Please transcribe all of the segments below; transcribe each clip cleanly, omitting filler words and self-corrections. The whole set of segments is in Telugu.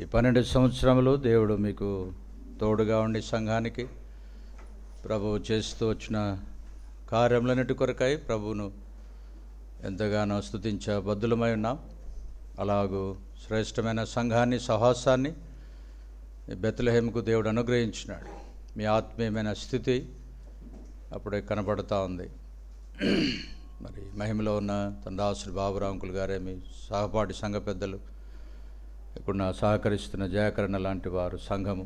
ఈ 12 సంవత్సరములు దేవుడు మీకు తోడుగా ఉండి సంఘానికి ప్రభువు చేస్తూ వచ్చిన కార్యములన్నిటి కొరకై ప్రభువును ఎంతగానో స్తుతించబద్ధులమై ఉన్నాం. అలాగూ శ్రేష్టమైన సంఘాన్ని, సహవాసాన్ని బెత్లెహేముకు దేవుడు అనుగ్రహించినాడు. మీ ఆత్మీయమైన స్థితి అప్పుడే కనబడుతూ ఉంది. మరి మహిమలో ఉన్న తన దాసుడు బాబురాంకులు గారే, మీ సహపాఠి సంఘ పెద్దలు, ఇక్కడ సహకరిస్తున్న జయకరణ లాంటి వారు, సంఘము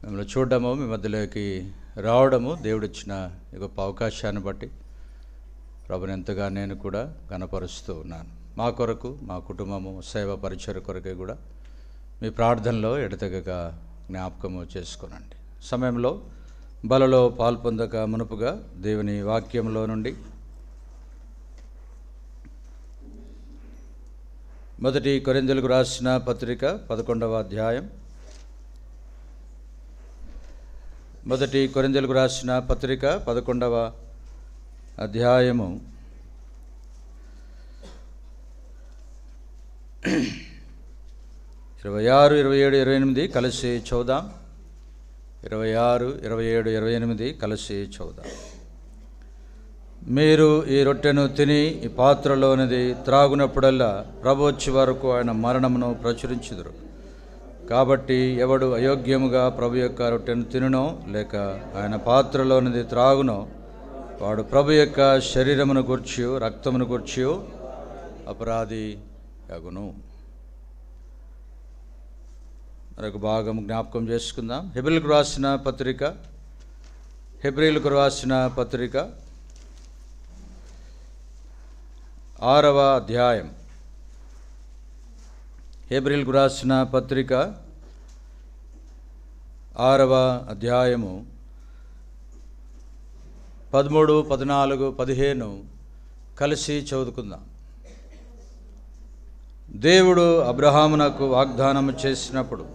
మిమ్మల్ని చూడడము, మీ మధ్యలోకి రావడము దేవుడిచ్చిన గొప్ప అవకాశాన్ని బట్టి ప్రభుని ఎంతగా నేను కూడా గణపరుస్తూ ఉన్నాను. మా కొరకు, మా కుటుంబము, సేవ పరిచయ కొరకే కూడా మీ ప్రార్థనలో ఎడతెగక జ్ఞాపకము చేసుకోనండి. సమయంలో బలలో పాల్పొందక మునుపుగా దేవుని వాక్యంలో నుండి మొదటి కొరింథీయులకు రాసిన పత్రిక 11వ అధ్యాయం, మొదటి కొరింథీయులకు రాసిన పత్రిక 11వ అధ్యాయము 26, 27, 28 కలిసి చదువుదాం. 26, 27, 28 కలిసి చదువుదాం. మీరు ఈ రొట్టెను తిని ఈ పాత్రలోనిది త్రాగునప్పుడల్లా ప్రభు వచ్చే వరకు ఆయన మరణమును ప్రచురించుదురు. కాబట్టి ఎవడు అయోగ్యముగా ప్రభు యొక్క రొట్టెను తినునో లేక ఆయన పాత్రలోనిది త్రాగునో వాడు ప్రభు యొక్క శరీరమును గూర్చియు రక్తమును గూర్చియు అపరాధి యగును. మరొక భాగం జ్ఞాపకం చేసుకుందాం. హెబ్రీయులకు రాసిన పత్రిక, హెబ్రీయులకు రాసిన పత్రిక 6వ అధ్యాయం, హెబ్రీయులకు రాసిన పత్రిక 6వ అధ్యాయము 13, 14, 15 కలిసి చదువుకుందాం. దేవుడు అబ్రహామునకు వాగ్దానము చేసినప్పుడు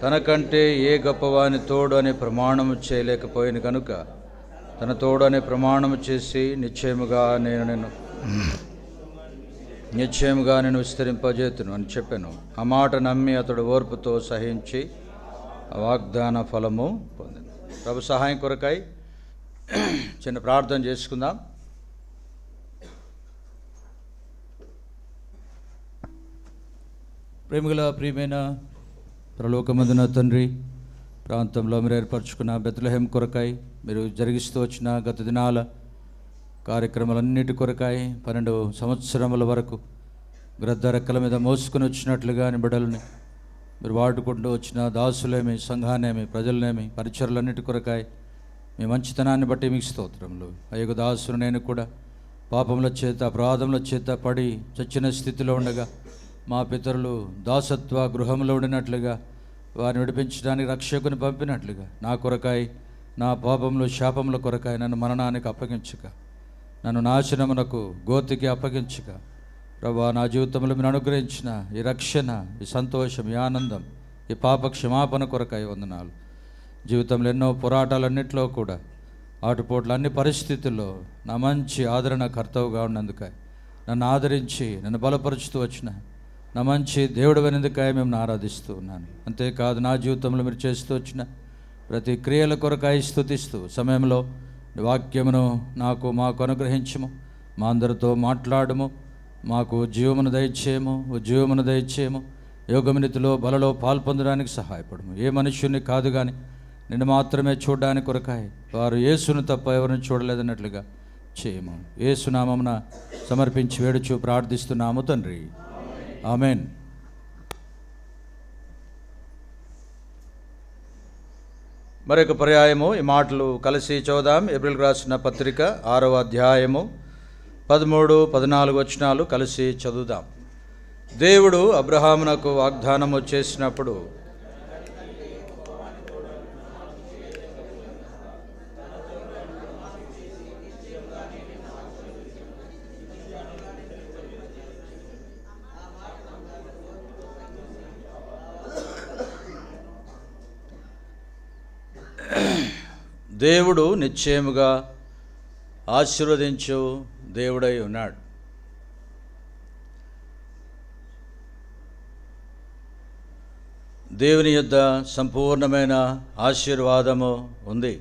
తనకంటే ఏ గొప్పవాని తోడు అనే ప్రమాణము చేయలేకపోయిన కనుక తన తోడు అనే ప్రమాణము చేసి నిశ్చయముగా నేను విస్తరింపజేతును అని చెప్పాను. ఆ మాట నమ్మి అతడు ఓర్పుతో సహించి ఆ వాగ్దాన ఫలము పొందాను. ప్రభు సహాయం కొరకై చిన్న ప్రార్థన చేసుకుందాం. ప్రియమైన పరలోకమందున తండ్రి, ప్రాంతంలో మీరు ఏర్పరచుకున్న బెత్లెహేం కొరకై మీరు జరిగిస్తూ వచ్చిన గత దినాల కార్యక్రమాలన్నిటి కొరకై 12 సంవత్సరముల వరకు గ్రద్ద రెక్కల మీద మోసుకొని వచ్చినట్లుగా బిడ్డలని మీరు వాడుకుంటూ వచ్చిన దాసులేమి, సంఘానేమి, ప్రజలనేమి, పరిచరులన్నిటి కొరకై మీ మంచితనాన్ని బట్టి మీకు స్తోత్రములు. అయ్యకు దాసును నేను కూడా పాపముల చేత, అపరాధముల చేత పడి చచ్చిన స్థితిలో ఉండగా మా పితరులు దాసత్వ గృహంలో ఉండినట్లుగా వారిని విడిపించడానికి రక్షకుని పంపినట్లుగా నా కొరకాయ, నా పాపములు, శాపముల కొరకాయ నన్ను మరణానికి అప్పగించక, నన్ను నాశనమునకు, గోతికి అప్పగించక ప్రభువా, నా జీవితంలో మీరు అనుగ్రహించిన ఈ రక్షణ, ఈ సంతోషం, ఈ ఆనందం, ఈ పాప క్షమాపణ కొరకాయ వందనాలు. జీవితంలో ఎన్నో పోరాటాలన్నింటిలో కూడా ఆటుపోట్ల అన్ని పరిస్థితుల్లో నా మంచి ఆదరణ కర్తవుగా ఉన్నందుకై నన్ను ఆదరించి నన్ను బలపరుచుతూ వచ్చిన నా మంచి దేవుడు అనేందుకై మేము ఆరాధిస్తూ ఉన్నాను. అంతేకాదు నా జీవితంలో మీరు చేస్తూ వచ్చిన ప్రతి క్రియల కొరకై స్తుతిస్తూ సమయంలో వాక్యమును మాకు అనుగ్రహించము, మా అందరితో మాట్లాడము, మాకు జీవమును దయచేయము, యోగమునితిలో బలలో పాల్పొందడానికి సహాయపడము. ఏ మనుష్యుని కాదు కానీ నిన్ను మాత్రమే చూడడానికి కొరకాయ వారు యేసును తప్ప ఎవరిని చూడలేదన్నట్లుగా చేయము. యేసు నామమున సమర్పించి వేడుచు ప్రార్థిస్తున్నాము తండ్రి, ఆమెన్. మరొక పర్యాయము ఈ మాటలు కలిసి చదువుదాం. హెబ్రీయులకు రాసిన పత్రిక 6వ అధ్యాయము 13, 14 వచనాలు కలిసి చదువుదాం. దేవుడు అబ్రహామునకు వాగ్దానము చేసినప్పుడు దేవుడు నిశ్చయముగా ఆశీర్వదించు దేవుడై ఉన్నాడు. దేవుని యొద్ద సంపూర్ణమైన ఆశీర్వాదము ఉంది.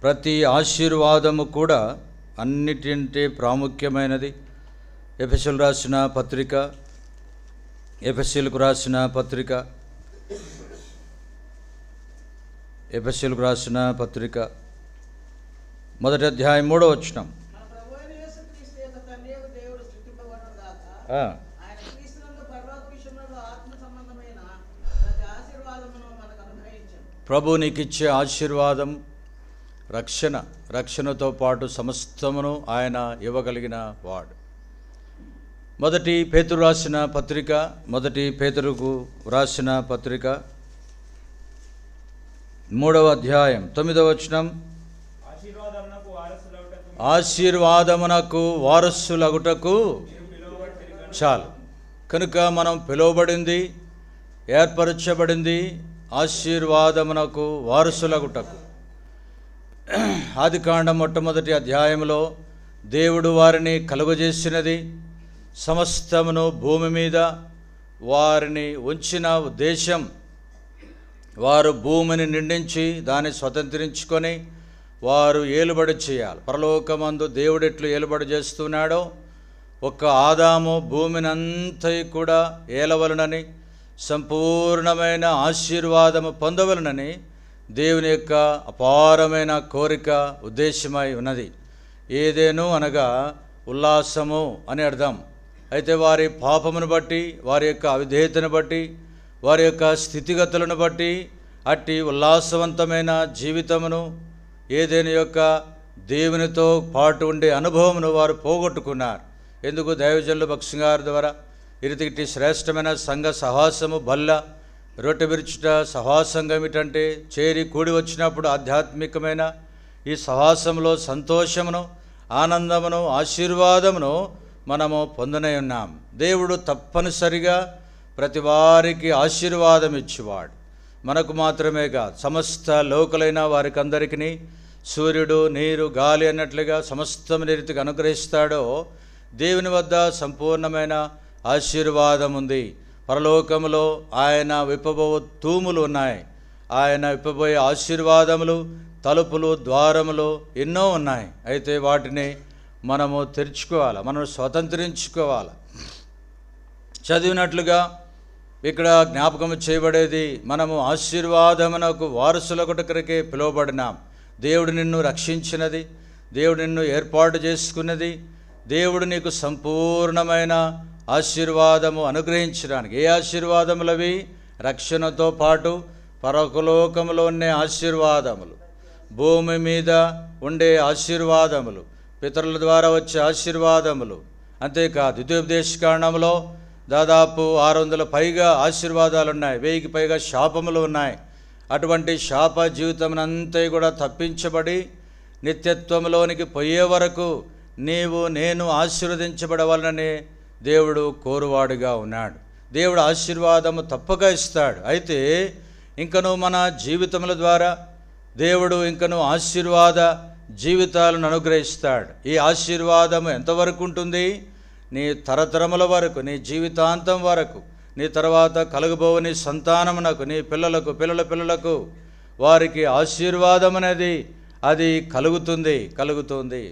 ప్రతి ఆశీర్వాదము కూడా అన్నిటింటే ప్రాముఖ్యమైనది. ఎఫెసీయులకు రాసిన పత్రిక మొదటి అధ్యాయం 3వ వచనం. ప్రభు నీకిచ్చే ఆశీర్వాదం రక్షణతో పాటు సమస్తమును ఆయన ఇవ్వగలిగిన వాడు. మొదటి పేతురు రాసిన పత్రిక 3వ అధ్యాయం 9వ వచనం. ఆశీర్వాదమునకు వారసులగుటకు చాలు. కనుక మనం పిలువబడింది, ఏర్పరచబడింది ఆశీర్వాదమునకు వారసులగుటకు. ఆదికాండం మొట్టమొదటి అధ్యాయంలో దేవుడు వారిని కలుగజేసినది, సమస్తమును భూమి మీద వారిని ఉంచిన ఉద్దేశం వారు భూమిని నిండించి దాన్ని స్వతంత్రించుకొని వారు ఏలుబడి చేయాలి. పరలోకమందు దేవుడు ఎట్లు ఏలుబడి చేస్తున్నాడో ఒక్క ఆదాము భూమిని అంతా కూడా ఏలవలనని, సంపూర్ణమైన ఆశీర్వాదము పొందవలనని దేవుని యొక్క అపారమైన కోరిక, ఉద్దేశమై ఉన్నది. ఏదేను అనగా ఉల్లాసము అని అర్థం. అయితే వారి పాపమును బట్టి, వారి యొక్క అవిధేయతను బట్టి, వారి యొక్క స్థితిగతులను బట్టి అట్టి ఉల్లాసవంతమైన జీవితమును, ఏదేను యొక్క దేవునితో పాటు ఉండే అనుభవమును వారు పోగొట్టుకున్నారు. ఎందుకు? దైవజనులు భక్సింగ్ గారి ద్వారా ఇరితికి శ్రేష్టమైన సంఘ సహవాసము బల్ల రొట్టె విరుచుట సహవాసంగం ఏమిటంటే చేరి కూడి వచ్చినప్పుడు ఆధ్యాత్మికమైన ఈ సహవాసంలో సంతోషమును, ఆనందమును, ఆశీర్వాదమును మనము పొందనే ఉన్నాం. దేవుడు తప్పనిసరిగా ప్రతి వారికి ఆశీర్వాదం ఇచ్చేవాడు. మనకు మాత్రమే కాదు, సమస్త లోకులైన వారికి అందరికీ సూర్యుడు, నీరు, గాలి అన్నట్లుగా సమస్తమైన రీతిగా అనుగ్రహిస్తాడో దేవుని వద్ద సంపూర్ణమైన ఆశీర్వాదం ఉంది. పరలోకములో ఆయన విప్పబోయే తూములు ఉన్నాయి. ఆయన విప్పబోయే ఆశీర్వాదములు, తలుపులు, ద్వారములు ఎన్నో ఉన్నాయి. అయితే వాటిని మనము తెరుచుకోవాలి, మనం స్వతంత్రించుకోవాలి. చదివినట్లుగా ఇక్కడ జ్ఞాపకం చేయబడేది, మనము ఆశీర్వాదమునకు వారసులొకటికే పిలువబడినాం. దేవుడు నిన్ను రక్షించినది, దేవుడు నిన్ను ఏర్పాటు చేసుకున్నది, దేవుడు నీకు సంపూర్ణమైన ఆశీర్వాదము అనుగ్రహించడానికి. ఏ ఆశీర్వాదములవి? రక్షణతో పాటు పరలోకములో ఉండే ఆశీర్వాదములు, భూమి మీద ఉండే ఆశీర్వాదములు, పితరుల ద్వారా వచ్చే ఆశీర్వాదములు. అంతేకాదు ద్వితీయోపదేశకాండంలో దాదాపు 600 పైగా ఆశీర్వాదాలు ఉన్నాయి, 1000కి పైగా శాపములు ఉన్నాయి. అటువంటి శాప జీవితమునంతా కూడా తప్పించబడి నిత్యత్వంలోనికి పోయే వరకు నీవు నేను ఆశీర్వదించబడవాలని దేవుడు కోరువాడుగా ఉన్నాడు. దేవుడు ఆశీర్వాదము తప్పక ఇస్తాడు. అయితే ఇంకను మన జీవితముల ద్వారా దేవుడు ఇంకను ఆశీర్వాద జీవితాలను అనుగ్రహిస్తాడు. ఈ ఆశీర్వాదము ఎంతవరకు ఉంటుంది? నీ తరతరముల వరకు, నీ జీవితాంతం వరకు, నీ తర్వాత కలుగబోవు నీ సంతానమునకు, నీ పిల్లలకు, పిల్లల పిల్లలకు వారికి ఆశీర్వాదం అనేది అది కలుగుతుంది.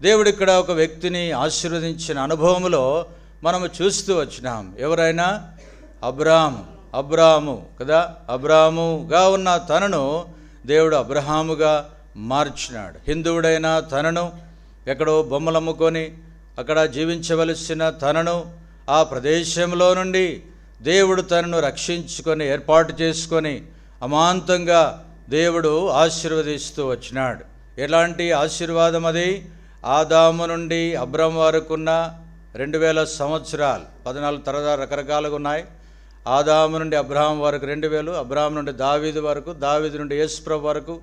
దేవుడు ఇక్కడ ఒక వ్యక్తిని ఆశీర్వదించిన అనుభవములో మనము చూస్తూ వచ్చినాం. ఎవరైనా? అబ్రాము కదా. అబ్రాముగా ఉన్న తనను దేవుడు అబ్రహాముగా మార్చినాడు. హిందువుడైన తనను, ఎక్కడో బొమ్మలు అమ్ముకొని అక్కడ జీవించవలసిన తనను, ఆ ప్రదేశంలో నుండి దేవుడు తనను రక్షించుకొని ఏర్పాటు చేసుకొని అమాంతంగా దేవుడు ఆశీర్వదిస్తూ వచ్చినాడు. ఎలాంటి ఆశీర్వాదం అది? ఆదాము నుండి అబ్రాం వరకున్న 2000 సంవత్సరాలు, 14 తరతరాలు రకరకాలుగా ఉన్నాయి. ఆదాము నుండి అబ్రహాం వరకు 2000, అబ్రహాం నుండి దావీదు వరకు, దావీదు నుండి యేసుప్రభు వరకు,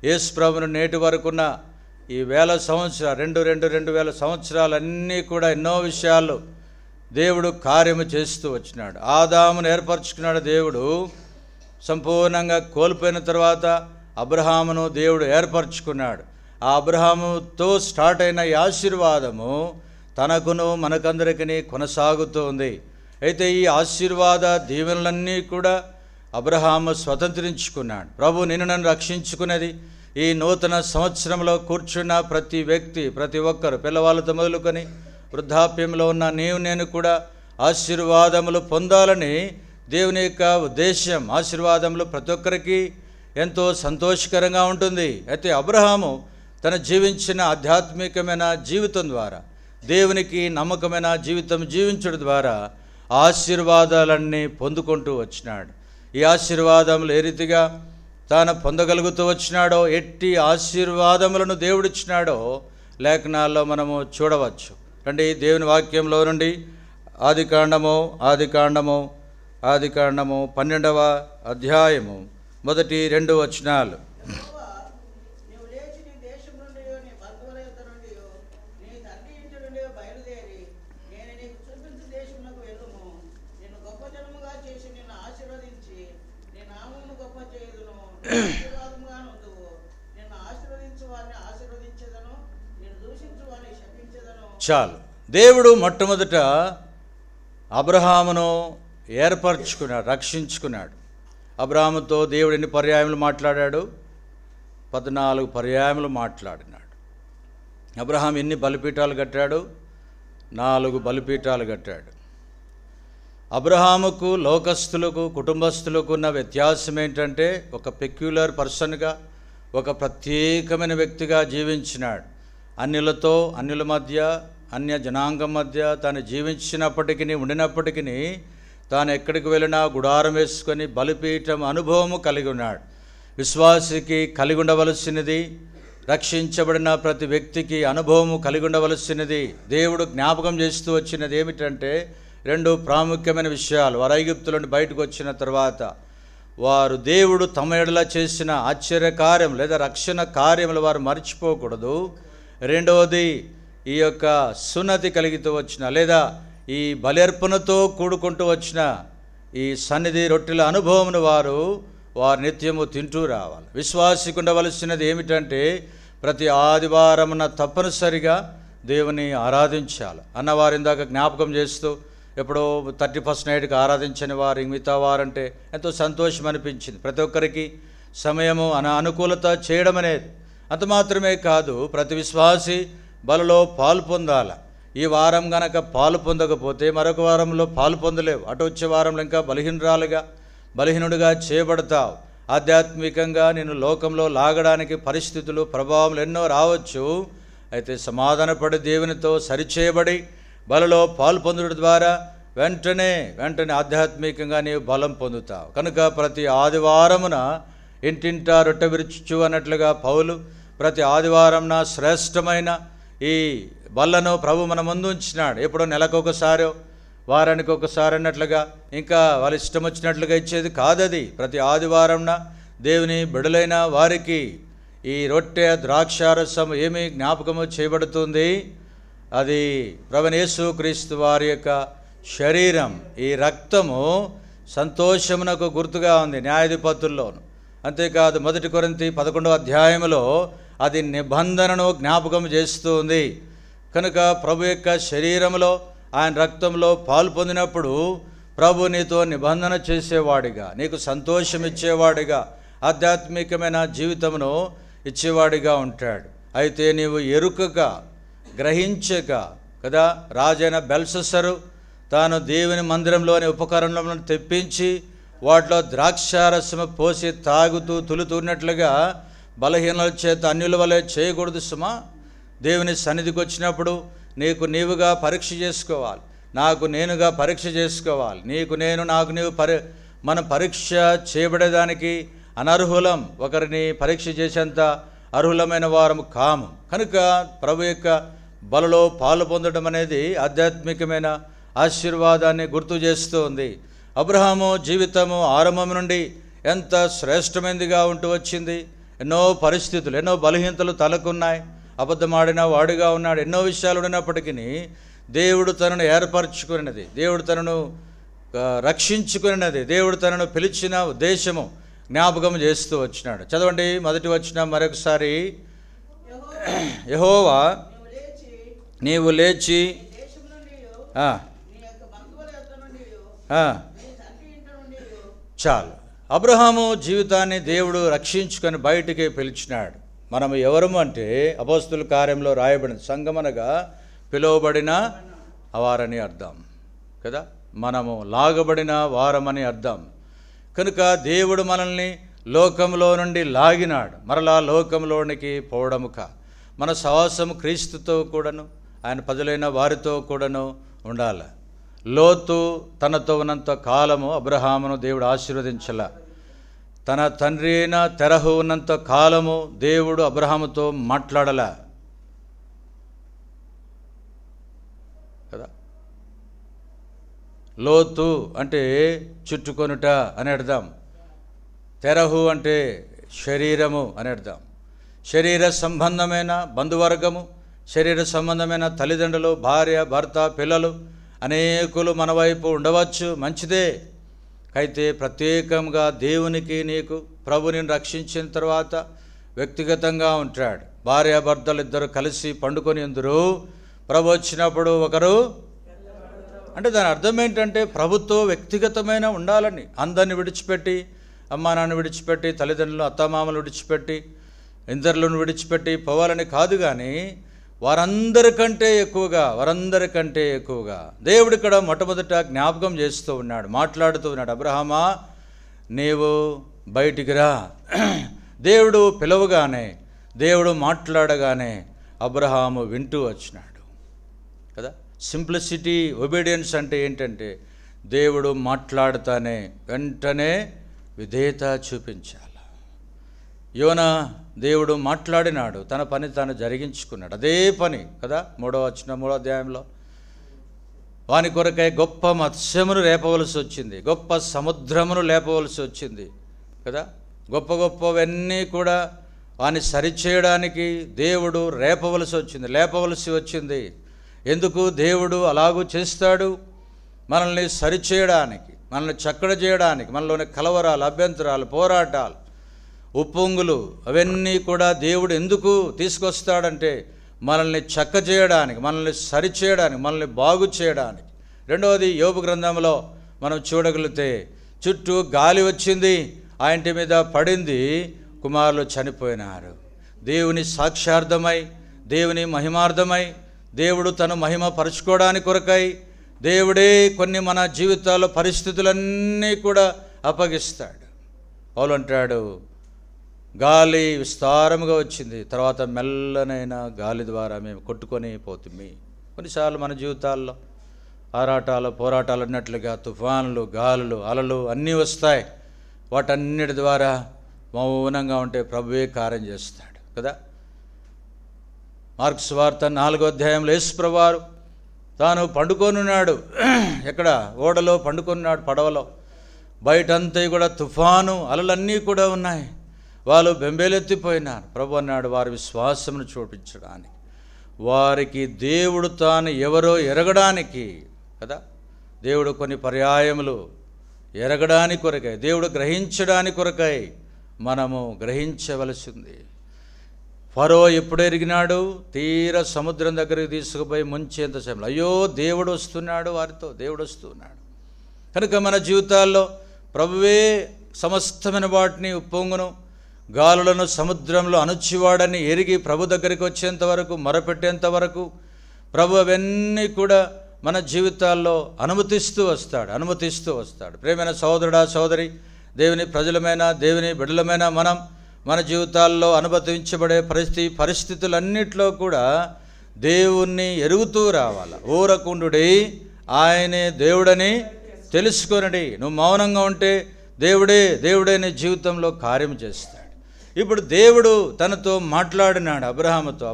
యేసుప్రభు నుండి నేటి వరకున్న ఈ 1000 సంవత్సరాలు, 2000 సంవత్సరాలన్నీ కూడా ఎన్నో విషయాలు దేవుడు కార్యము చేస్తూ వచ్చినాడు. ఆదామును ఏర్పరచుకున్నాడు దేవుడు. సంపూర్ణంగా కోల్పోయిన తర్వాత అబ్రహామును దేవుడు ఏర్పరచుకున్నాడు. ఆ అబ్రహాముతో స్టార్ట్ అయిన ఈ ఆశీర్వాదము తనకును మనకందరికీ కొనసాగుతూ ఉంది. అయితే ఈ ఆశీర్వాద దీవెనలన్నీ కూడా అబ్రహాము స్వతంత్రించుకున్నాడు. ప్రభు నిన్ను నన్ను రక్షించుకున్నది ఈ నూతన సంవత్సరంలో కూర్చున్న ప్రతి వ్యక్తి, ప్రతి ఒక్కరు, పిల్లవాళ్ళతో మొదలుకొని వృద్ధాప్యంలో ఉన్న నేను కూడా ఆశీర్వాదములు పొందాలని దేవుని యొక్క ఉద్దేశం. ఆశీర్వాదములు ప్రతి ఒక్కరికి ఎంతో సంతోషకరంగా ఉంటుంది. అయితే అబ్రహాము తన జీవించిన ఆధ్యాత్మికమైన జీవితం ద్వారా, దేవునికి నమ్మకమైన జీవితం జీవించడం ద్వారా ఆశీర్వాదాలన్నీ పొందుకుంటూ వచ్చినాడు. ఈ ఆశీర్వాదములు ఏ రీతిగా తాను పొందగలుగుతూ వచ్చినాడో, ఎట్టి ఆశీర్వాదములను దేవుడిచ్చినాడో లేఖనాల్లో మనము చూడవచ్చు. రండి దేవుని వాక్యంలో నుండి ఆదికాండము 12వ అధ్యాయము మొదటి 2 వచనాలు. చాలు. దేవుడు మొట్టమొదట అబ్రహామును ఏర్పరచుకున్నాడు, రక్షించుకున్నాడు. అబ్రహాముతో దేవుడు ఎన్ని పర్యాయములు మాట్లాడాడు? 14 పర్యాయములు మాట్లాడినాడు. అబ్రహాం ఎన్ని బలిపీఠాలు కట్టాడు? 4 బలిపీఠాలు కట్టాడు. అబ్రహాముకు, లోకస్తులకు, కుటుంబస్తులకు ఉన్న వ్యత్యాసం ఏంటంటే, ఒక పెక్యులర్ పర్సన్గా, ఒక ప్రత్యేకమైన వ్యక్తిగా జీవించినాడు. అన్యుల మధ్య, అన్య జనాంగం మధ్య తాను జీవించినప్పటికీ, ఉండినప్పటికీ తాను ఎక్కడికి వెళ్ళినా గుడారం వేసుకొని బలిపీఠం అనుభవము కలిగి ఉన్నాడు. విశ్వాసికి కలిగి ఉండవలసినది, రక్షించబడిన ప్రతి వ్యక్తికి అనుభవము కలిగి ఉండవలసినది. దేవుడు జ్ఞాపకం చేస్తూ వచ్చినది ఏమిటంటే 2 ప్రాముఖ్యమైన విషయాలు. వారు ఐగుప్తు నుండి బయటకు వచ్చిన తర్వాత వారు దేవుడు తమ ఎడల చేసిన ఆశ్చర్య కార్యం లేదా రక్షణ కార్యములు వారు మర్చిపోకూడదు. రెండవది, ఈ యొక్క సున్నతి కలిగితూ వచ్చిన లేదా ఈ బలర్పణతో కూడుకుంటూ వచ్చిన ఈ సన్నిధి రొట్టెల అనుభవమును వారు నిత్యము తింటూ రావాలి. విశ్వాసికి ఉండవలసినది ఏమిటంటే ప్రతి ఆదివారమున తప్పనిసరిగా దేవుని ఆరాధించాలి అన్నవారు ఇందాక జ్ఞాపకం చేస్తూ, ఎప్పుడో 31st నైట్కి ఆరాధించని వారు మిగతా వారంటే ఎంతో సంతోషం అనిపించింది. ప్రతి ఒక్కరికి సమయము అనుకూలత చేయడం అనేది. అంత మాత్రమే కాదు, ప్రతి విశ్వాసి బలలో పాలు పొందాలి. ఈ వారం గనక పాలు పొందకపోతే మరొక వారంలో పాలు పొందలేవు. అటు వచ్చే వారంలో ఇంకా బలహీనుడిగా చేయబడతావు. ఆధ్యాత్మికంగా నేను లోకంలో లాగడానికి పరిస్థితులు, ప్రభావాలు ఎన్నో రావచ్చు. అయితే సమాధానపడి దేవునితో సరిచేయబడి బలలో పాలు పొందడం ద్వారా వెంటనే ఆధ్యాత్మికంగా నీవు బలం పొందుతావు. కనుక ప్రతి ఆదివారమున ఇంటింటా రొట్టె విరుచుచు అన్నట్లుగా పౌలు ప్రతి ఆదివారంన శ్రేష్టమైన ఈ బల్లను ప్రభు మన ముందు ఉంచినాడు. ఎప్పుడో నెలకొకసారో, వారానికి ఒకసారి అన్నట్లుగా ఇంకా వాళ్ళ ఇష్టం వచ్చినట్లుగా ఇచ్చేది కాదది. ప్రతి ఆదివారంన దేవుని బిడలైన వారికి ఈ రొట్టె ద్రాక్షారసం ఏమి జ్ఞాపకము చేయబడుతుంది? అది ప్రభువైన యేసుక్రీస్తు వారి యొక్క శరీరం. ఈ రక్తము సంతోషమునకు గుర్తుగా ఉంది న్యాయాధిపతుల్లోను. అంతేకాదు 1 కొరింథీ 11వ అధ్యాయంలో అది నిబంధనను జ్ఞాపకం చేస్తూ ఉంది. కనుక ప్రభు యొక్క శరీరంలో, ఆయన రక్తంలో పాలు పొందినప్పుడు ప్రభు నీతో నిబంధన చేసేవాడిగా, నీకు సంతోషం ఇచ్చేవాడిగా, ఆధ్యాత్మికమైన జీవితమును ఇచ్చేవాడిగా ఉంటాడు. అయితే నీవు ఎరుకగా, గ్రహించక కదా, రాజైన బెల్షస్సరు తాను దేవుని మందిరంలోని ఉపకరణలను తెప్పించి వాటిలో ద్రాక్షారసము పోసి తాగుతూ తులుతున్నట్లుగా బలహీనల చేత అన్యుల వలె చేయకూడదు సుమా. దేవుని సన్నిధికి వచ్చినప్పుడు నీకు నీవుగా పరీక్ష చేసుకోవాలి, నాకు నేనుగా పరీక్ష చేసుకోవాలి. నాకు నీవు మనం పరీక్ష చేయబడేదానికి అనర్హులం, ఒకరిని పరీక్ష చేసేంత అర్హులమైన వారము కాము. కనుక ప్రభు యొక్క బలలో పాలు పొందడం అనేది ఆధ్యాత్మికమైన ఆశీర్వాదాన్ని గుర్తు చేస్తూ ఉంది. అబ్రహాము జీవితము ఆరంభం నుండి ఎంత శ్రేష్టమైనదిగా ఉంటూ వచ్చింది. ఎన్నో పరిస్థితులు, ఎన్నో బలహీనతలు తనకున్నాయి. అబద్ధమాడిన వాడుగా ఉన్నాడు. ఎన్నో విషయాలు ఉన్నప్పటికీ దేవుడు తనను ఏర్పరచుకున్నది, దేవుడు తనను రక్షించుకున్నది, దేవుడు తనను పిలిచిన ఉద్దేశము జ్ఞాపకం చేస్తూ వచ్చినాడు. చదవండి 1వ వచనం మరొకసారి. యెహోవా నీవు లేచి చాలు. అబ్రహాము జీవితాన్ని దేవుడు రక్షించుకొని బయటికి పిలిచినాడు. మనము ఎవరము అంటే అపోస్తుల కార్యంలో రాయబడింది, సంగమనగా పిలువబడిన వారని అర్థం కదా, మనము లాగబడిన వారమని అర్థం. కనుక దేవుడు మనల్ని లోకంలో నుండి లాగినాడు, మరలా లోకంలోనికి పోవడము కా. మన సహవాసం క్రీస్తుతో కూడాను, ఆయన ప్రజలైన వారితో కూడాను ఉండాలి. లోతు తనతో ఉన్నంత కాలము అబ్రహామును దేవుడు ఆశీర్వదించల. తన తండ్రి అయిన తెరహు ఉన్నంత కాలము దేవుడు అబ్రహాముతో మాట్లాడల కదా. లోతు అంటే చుట్టుకొనుట అని అర్థం, తెరహు అంటే శరీరము అని అర్థం. శరీర సంబంధమైన బంధువర్గము, శరీర సంబంధమైన తల్లిదండ్రులు, భార్య, భర్త, పిల్లలు అనేకులు మన వైపు ఉండవచ్చు, మంచిదే. అయితే ప్రత్యేకంగా దేవునికి నీకు ప్రభుని రక్షించిన తర్వాత వ్యక్తిగతంగా ఉంటాడు. భార్యాభర్తలు ఇద్దరు కలిసి పండుకొని ఎందురు, ప్రభు వచ్చినప్పుడు ఒకరు అంటే దాని అర్థం ఏంటంటే ప్రభుతో వ్యక్తిగతమైన ఉండాలని. అందరిని విడిచిపెట్టి, అమ్మా నాన్న విడిచిపెట్టి, తల్లిదండ్రులు అత్తమామలు విడిచిపెట్టి, ఇతరులను విడిచిపెట్టి పోవాలని కాదు, కానీ వారందరికంటే ఎక్కువగా దేవుడు ఇక్కడ మొట్టమొదట జ్ఞాపకం చేస్తూ ఉన్నాడు, మాట్లాడుతూ ఉన్నాడు. అబ్రహామా, నీవు బయటికి రా. దేవుడు పిలవగానే, దేవుడు మాట్లాడగానే అబ్రహాము వింటూ వచ్చినాడు కదా. సింప్లిసిటీ, ఒబీడియన్స్ అంటే ఏంటంటే దేవుడు మాట్లాడుతానే వెంటనే విధేయత చూపించాలి. యోనా దేవుడు మాట్లాడినాడు, తన పని తాను జరిగించుకున్నాడు. అదే పని కదా, 3వ అధ్యాయంలో వాని కొరకై గొప్ప మత్స్యమును రేపవలసి వచ్చింది, గొప్ప సముద్రమును లేపవలసి వచ్చింది కదా. గొప్పవన్నీ కూడా వాని సరిచేయడానికి దేవుడు లేపవలసి వచ్చింది. ఎందుకు దేవుడు అలాగూ చేస్తాడు? మనల్ని సరిచేయడానికి, మనల్ని చక్కడ చేయడానికి, మనలోని కలవరాలు, అభ్యంతరాలు, పోరాటాలు, ఉప్పొంగులు అవన్నీ కూడా దేవుడు ఎందుకు తీసుకొస్తాడంటే మనల్ని చక్క చేయడానికి, మనల్ని సరిచేయడానికి, మనల్ని బాగు చేయడానికి. రెండవది, యోబు గ్రంథంలో మనం చూడగలిగితే చుట్టూ గాలి వచ్చింది, ఆ ఇంటి మీద పడింది, కుమారులు చనిపోయినారు. దేవుని సాక్ష్యార్థమై, దేవుని మహిమార్థమై, దేవుడు తను మహిమ పరుచుకోవడానికి కొరకై దేవుడే కొన్ని మన జీవితాల్లో పరిస్థితులన్నీ కూడా అప్పగిస్తాడు. పౌలు అంటాడు, గాలి విస్తారముగా వచ్చింది, తర్వాత మెల్లనైన గాలి ద్వారా మేము కొట్టుకొని పోతుంది. కొన్నిసార్లు మన జీవితాల్లో ఆరాటాలు, పోరాటాలు అన్నట్లుగా తుఫానులు, గాలులు, అలలు అన్నీ వస్తాయి. వాటన్నిటి ద్వారా మౌనంగా ఉంటే ప్రభువే కార్యం చేస్తాడు కదా. మార్కు సువార్త 4వ అధ్యాయంలో యేసు ప్రభువారు తాను పండుకొనున్నాడు. ఎక్కడ? ఓడలో పండుకొనున్నాడు, పడవలో. బయటంతా కూడా తుఫాను, అలలన్నీ కూడా ఉన్నాయి. వాళ్ళు బెంబేలెత్తిపోయినారు. ప్రభు అన్నాడు, వారి విశ్వాసమును చూపించడానికి, వారికి దేవుడు తాను ఎవరో ఎరగడానికి కదా. దేవుడు కొన్ని పర్యాయములు ఎరగడానికి కొరకై, దేవుడు గ్రహించడానికి కొరకై మనము గ్రహించవలసింది. ఫరో ఎప్పుడు ఎరిగినాడు? తీర సముద్రం దగ్గరికి తీసుకుపోయి ముంచేంత సమయంలో, అయ్యో దేవుడు వస్తున్నాడు, వారితో దేవుడు వస్తున్నాడు. కనుక మన జీవితాల్లో ప్రభువే సమస్తమైన వాటిని, ఉప్పొంగును, గాలులను సముద్రంలో అణుచివాడని ఎరిగి ప్రభు దగ్గరికి వచ్చేంత వరకు, మొరపెట్టేంత వరకు ప్రభు అవన్నీ కూడా మన జీవితాల్లో అనుమతిస్తూ వస్తాడు. ప్రియమైన సహోదరుడా, సహోదరి, దేవుని ప్రజలమైన, దేవుని బిడ్డలమైన మనం మన జీవితాల్లో అనుమతించబడే పరిస్థితులన్నిట్లో కూడా దేవుణ్ణి ఎరుగుతూ రావాలి. ఊరకుండుడి, ఆయనే దేవుడని తెలుసుకొనడి. నువ్వు మౌనంగా ఉంటే దేవుడే నీ జీవితంలో కార్యం చేస్తాడు. ఇప్పుడు దేవుడు తనతో మాట్లాడినాడు అబ్రహాముతో,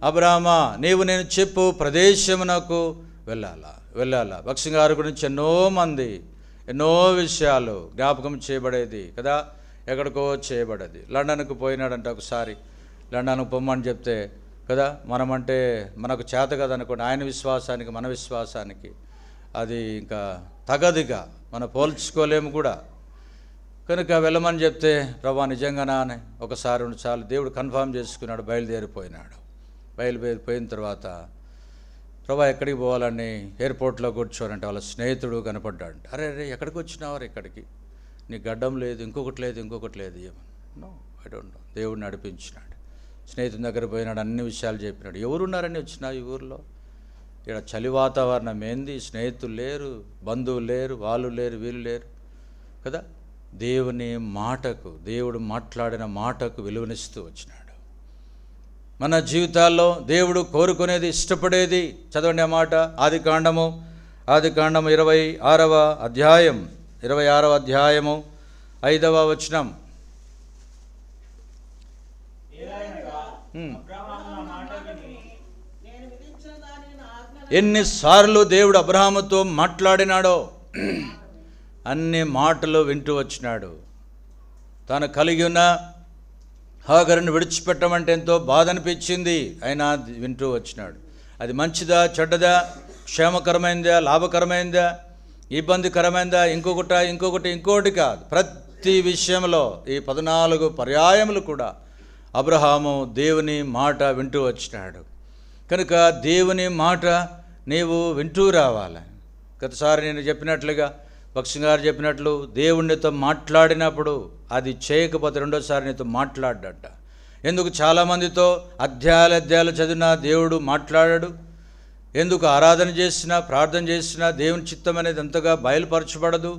అబ్రహామా, నీవు నేను చెప్పు ప్రదేశమునకు వెళ్ళాలా. భక్సింగ్ గారి గురించి ఎన్నో విషయాలు జ్ఞాపకం చేయబడేది కదా. ఎక్కడికో చేయబడేది. లండన్కు పోయినాడంటే ఒకసారి, లండన్కు పొమ్మని చెప్తే కదా, మనమంటే మనకు చేత కదనుకోండి, ఆయన విశ్వాసానికి మన విశ్వాసానికి అది ఇంకా తగదుగా, మనం పోల్చుకోలేము కూడా. కనుక వెళ్ళమని చెప్తే, ప్రభా నిజంగానా అని ఒకసారి 2 సార్లు దేవుడు కన్ఫర్మ్ చేసుకున్నాడు. బయలుదేరిపోయిన తర్వాత, ప్రభా ఎక్కడికి పోవాలని ఎయిర్పోర్ట్లో కూర్చోనంటే వాళ్ళ స్నేహితుడు కనపడ్డాడు. అరే ఎక్కడికి వచ్చినావారు? ఇక్కడికి నీ గడ్డం లేదు, ఇంకొకటి లేదు, ఇంకొకటి లేదు. No, I don't know. దేవుడు నడిపించినాడు. స్నేహితుని దగ్గర పోయినాడు, అన్ని విషయాలు చెప్పినాడు. ఎవరున్నారని వచ్చినా ఈ ఊరిలో? ఇక్కడ చలి వాతావరణం ఏంది, స్నేహితులు లేరు, బంధువులు లేరు, వాళ్ళు లేరు, వీళ్ళు లేరు కదా. దేవుని మాటకు, దేవుడు మాట్లాడిన మాటకు విలువనిస్తూ వచ్చినాడు. మన జీవితాల్లో దేవుడు కోరుకునేది, ఇష్టపడేది చదవండి ఆ మాట. ఆదికాండము 26వ అధ్యాయం 26వ అధ్యాయము 5వ వచనం. ఎన్నిసార్లు దేవుడు అబ్రహాముతో మాట్లాడినాడో అన్ని మాటలు వింటూ వచ్చినాడు. తాను కలిగి ఉన్న హాగరుని విడిచిపెట్టమంటే ఎంతో బాధ అనిపించింది, అయినా వింటూ వచ్చినాడు. అది మంచిదా, చెడ్డదా, క్షేమకరమైందా, లాభకరమైందా, ఇబ్బందికరమైందా, ఇంకొకటి కాదు. ప్రతి విషయంలో ఈ 14 పర్యాయములు కూడా అబ్రహాము దేవుని మాట వింటూ వచ్చినాడు. కనుక దేవుని మాట నీవు వింటూ రావాలి. గతసారి నేను చెప్పినట్లుగా, భక్సింగ్ గారు చెప్పినట్లు, దేవునితో మాట్లాడినప్పుడు అది చేయకపోతే రెండోసారి నీతో మాట్లాడ్డట. ఎందుకు చాలామందితో అధ్యాయాలు చదివినా దేవుడు మాట్లాడాడు. ఎందుకు ఆరాధన చేసినా, ప్రార్థన చేసినా దేవుని చిత్తం అనేది అంతగా బయలుపరచబడదు.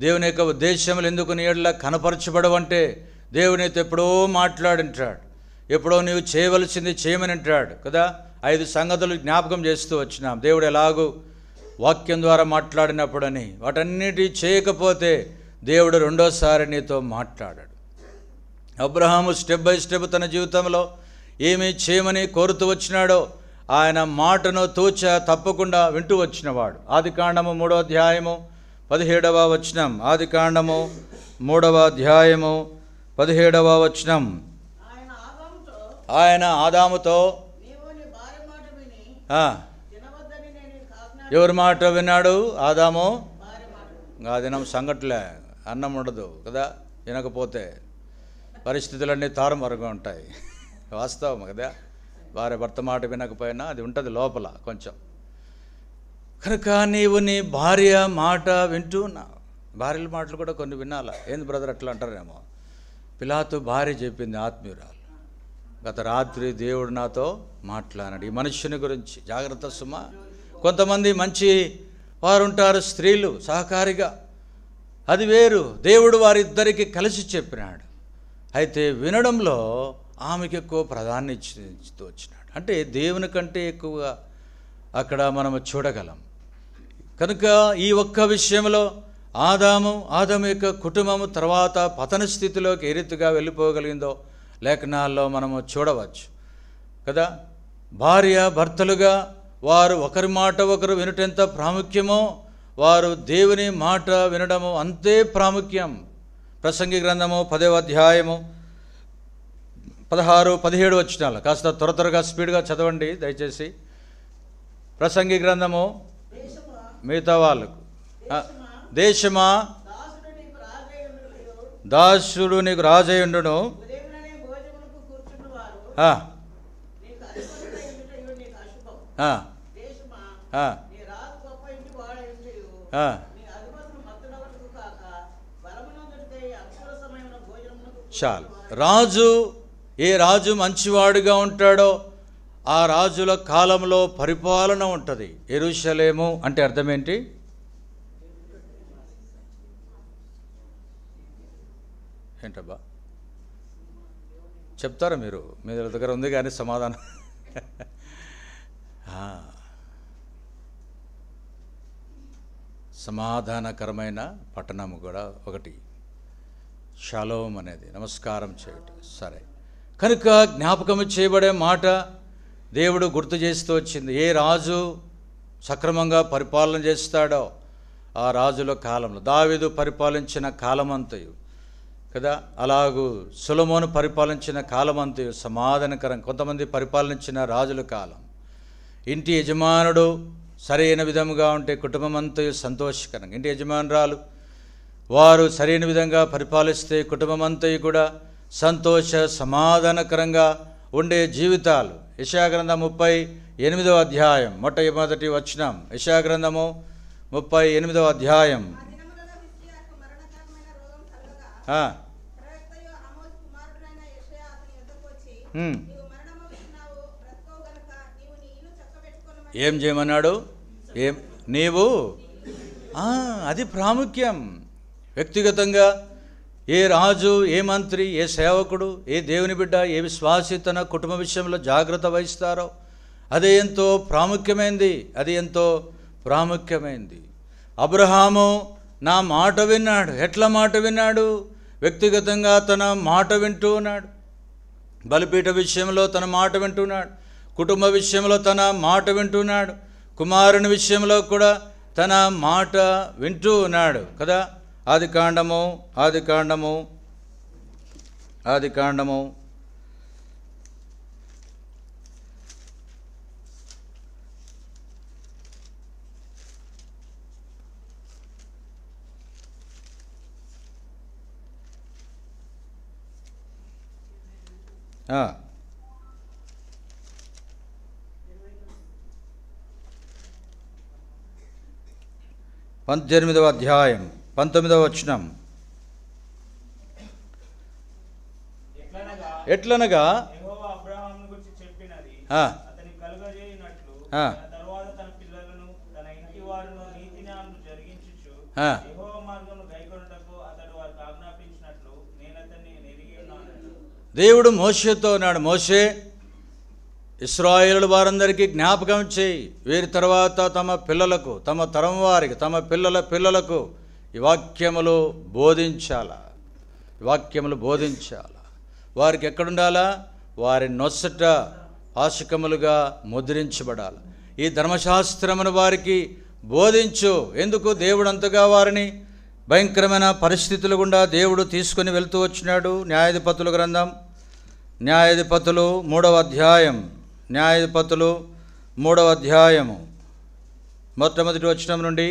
దేవుని యొక్క ఉద్దేశములు ఎందుకు నీ ఎడల కనపరచబడవంటే, దేవునితో ఎప్పుడో మాట్లాడింటాడు, ఎప్పుడో నీవు చేయవలసింది చేయమని అంటాడు కదా. 5 సంగతులు జ్ఞాపకం చేస్తూ వచ్చినాం. దేవుడు ఎలాగూ వాక్యం ద్వారా మాట్లాడినప్పుడని, వాటన్నిటి చేయకపోతే దేవుడు రెండోసారి నీతో మాట్లాడాడు. అబ్రహాము స్టెప్ బై స్టెప్ తన జీవితంలో ఏమి చేయమని కోరుతూ వచ్చినాడో ఆయన మాటను తూచ తప్పకుండా వింటూ వచ్చినవాడు. ఆదికాండము 3వ అధ్యాయము 17వ వచనం. ఆదికాండము 3వ అధ్యాయము 17వ వచనం. ఆయన ఆదాముతో ఎవరి మాట విన్నాడు? ఆదాము. ఆ దినం సంగట్లే, అన్నం ఉండదు కదా, వినకపోతే పరిస్థితులన్నీ తారుమారుగా ఉంటాయి. వాస్తవం కదా. భార్య భర్త మాట వినకపోయినా అది ఉంటుంది లోపల కొంచెం. కనుక నీవు నీ భార్య మాట వింటున్నావు. భార్యల మాటలు కూడా కొన్ని వినాలా. ఏంది బ్రదర్ అట్లా అంటారేమో. పిలాతు భార్య చెప్పింది, ఆత్మీయురాలు, గత రాత్రి దేవుడు నాతో మాట్లాడాడు ఈ మనుష్యుని గురించి. జాగ్రత్త సుమా. కొంతమంది మంచి వారు ఉంటారు, స్త్రీలు సహకారిగా, అది వేరు. దేవుడు వారిద్దరికి కలిసి చెప్పినాడు. అయితే వినడంలో ఆమెకు ఎక్కువ ప్రాధాన్యత ఇస్తూ వచ్చినాడు. అంటే దేవుని కంటే ఎక్కువగా అక్కడ మనము చూడగలం. కనుక ఈ ఒక్క విషయంలో ఆదాము యొక్క కుటుంబము తర్వాత పతన స్థితిలోకి ఏ రీతిగా వెళ్ళిపోగలిగిందో లేఖనాల్లో మనము చూడవచ్చు కదా. భార్య భర్తలుగా వారు ఒకరి మాట ఒకరు వినటెంత ప్రాముఖ్యమో వారు దేవుని మాట వినడము అంతే ప్రాముఖ్యం. ప్రసంగి గ్రంథము 10వ అధ్యాయము 16, 17 వచనాలు. కాస్త త్వరగా స్పీడ్గా చదవండి దయచేసి. ప్రసంగి గ్రంథము. మిగతా వాళ్ళకు, దేశమా దాసుడు నీకు రాజయుండును, చాలు. రాజు, ఏ రాజు మంచివాడుగా ఉంటాడో ఆ రాజుల కాలంలో పరిపాలన ఉంటుంది. యెరూషలేము అంటే అర్థం ఏంటి? ఏంటబ్బా చెప్తారా మీరు? మీ దగ్గర ఉంది కానీ సమాధానం. సమాధానకరమైన పట్టణము కూడా ఒకటి, షాలోమ్ అనేది, నమస్కారం చేయటం. సరే, కనుక జ్ఞాపకం చేయబడే మాట దేవుడు గుర్తు చేస్తూ వచ్చింది. ఏ రాజు సక్రమంగా పరిపాలన చేస్తాడో ఆ రాజుల కాలంలో, దావీదు పరిపాలించిన కాలమంతయు కదా, అలాగూ సొలొమోను పరిపాలించిన కాలమంతయు సమాధానకరం. కొంతమంది పరిపాలించిన రాజుల కాలం, ఇంటి యజమానుడు సరైన విధముగా ఉంటే కుటుంబం అంతయు సంతోషకరంగా, ఇంటి యజమానురాలు వారు సరైన విధంగా పరిపాలిస్తే కుటుంబం అంతయు కూడా సంతోష సమాధానకరంగా ఉండే జీవితాలు. యెషయా గ్రంథం 38వ అధ్యాయం మొట్టమొదటి వచనం. యెషయా గ్రంథము 38వ అధ్యాయం. ఏం చేయమన్నాడు? నీవు అది ప్రాముఖ్యం. వ్యక్తిగతంగా ఏ రాజు, ఏ మంత్రి, ఏ సేవకుడు, ఏ దేవుని బిడ్డ, ఏ విశ్వాసి తన కుటుంబ విషయంలో జాగ్రత్త వహిస్తారో అది ఎంతో ప్రాముఖ్యమైంది. అబ్రహాము నా మాట విన్నాడు. ఎట్లా మాట విన్నాడు? వ్యక్తిగతంగా తన మాట వింటూ ఉన్నాడు. బలిపీఠ విషయంలో తన మాట వింటున్నాడు. కుటుంబ విషయంలో తన మాట వింటున్నాడు. కుమారుని విషయంలో కూడా తన మాట వింటూ ఉన్నాడు కదా. ఆదికాండము 18వ అధ్యాయం 19వ వచనం. ఎట్లనగా దేవుడు మోషేతో అన్నాడు, మోషే ఇశ్రాయేలు వారందరికీ జ్ఞాపకం చేయి, వీరి తర్వాత తమ పిల్లలకు, తమ తరం వారికి, తమ పిల్లల పిల్లలకు ఈ వాక్యములు బోధించాలా. వారికి ఎక్కడుండాలా? వారి నొసట పాశకములుగా ముద్రించబడాలి. ఈ ధర్మశాస్త్రమును వారికి బోధించు. ఎందుకు? దేవుడు అంతగా వారిని భయంకరమైన పరిస్థితులు గుండా దేవుడు తీసుకొని వెళ్తూ వచ్చినాడు. న్యాయాధిపతుల గ్రంథం, న్యాయాధిపతులు 3వ అధ్యాయం, న్యాయాధిపతులు 3వ అధ్యాయము మొట్టమొదటి వచనం నుండి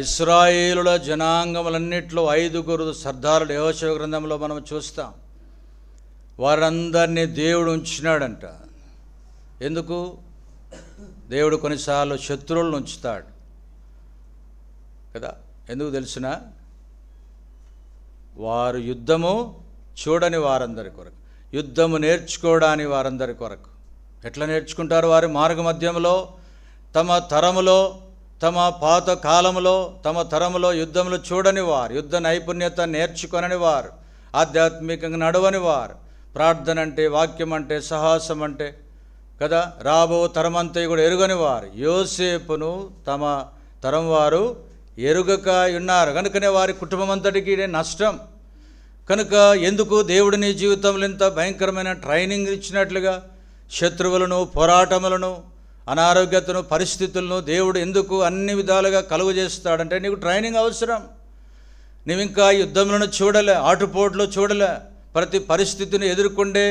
ఇశ్రాయేలుల జనాంగములన్నిట్లో 5 సర్దారులు యెహోషువ గ్రంథంలో మనం చూస్తాం. వారందరినీ దేవుడు ఉంచినాడంట. ఎందుకు? దేవుడు కొన్నిసార్లు శత్రువులను ఉంచుతాడు కదా. ఎందుకు తెలిసిన? వారు యుద్ధము చూడని వారందరి కొరకు, యుద్ధము నేర్చుకోవడానికి వారందరి కొరకు. ఎట్లా నేర్చుకుంటారు? వారి మార్గ మధ్యంలో తమ తరములో, తమ పాత కాలంలో, తమ తరములో యుద్ధములు చూడని వారు, యుద్ధ నైపుణ్యత నేర్చుకొనని వారు, ఆధ్యాత్మికంగా నడవని వారు, ప్రార్థన అంటే, వాక్యం అంటే, సాహసం అంటే కదా రాబో తరమంతా కూడా ఎరుగని వారు యోసేపును తమ తరం వారు ఎరుగక ఉన్నారు. కనుకనే వారి కుటుంబం అంతటికి నష్టం. కనుక ఎందుకు దేవుడు నీ జీవితంలో ఇంత భయంకరమైన ట్రైనింగ్ ఇచ్చినట్లుగా శత్రువులను, పోరాటములను, అనారోగ్యతను, పరిస్థితులను దేవుడు ఎందుకు అన్ని విధాలుగా కలుగు చేస్తాడంటే నీకు ట్రైనింగ్ అవసరం. నువ్వు ఇంకా యుద్ధములను చూడలే, ఆటుపోట్లు చూడలే, ప్రతి పరిస్థితిని ఎదుర్కొండే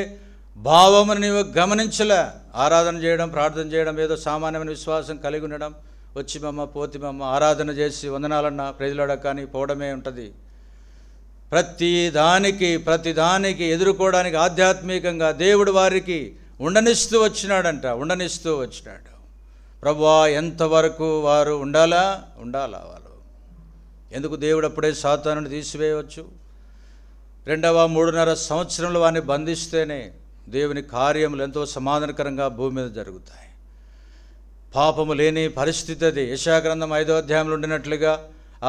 భావమును నీవు గమనించలే. ఆరాధన చేయడం, ప్రార్థన చేయడం, ఏదో సామాన్యమైన విశ్వాసం కలిగి ఉండడం, వచ్చిమమ్మ పోతిమమ్మ ఆరాధన చేసి వందనాలన్న ప్రజలాడ కానీ పోవడమే ఉంటుంది. ప్రతి దానికి ఎదుర్కోవడానికి ఆధ్యాత్మికంగా దేవుడు వారికి ఉండనిస్తూ వచ్చినాడు. ప్రభువా ఎంతవరకు వారు ఉండాలా వాళ్ళు. ఎందుకు? దేవుడు అప్పుడే సాతానుని తీసివేయవచ్చు. 2వ 3.5 సంవత్సరంలో వారిని బంధిస్తేనే దేవుని కార్యములు ఎంతో సమాధానకరంగా భూమి మీద జరుగుతాయి. పాపము లేని పరిస్థితి అది. యెషయా గ్రంథం 5వ అధ్యాయంలో ఉండినట్లుగా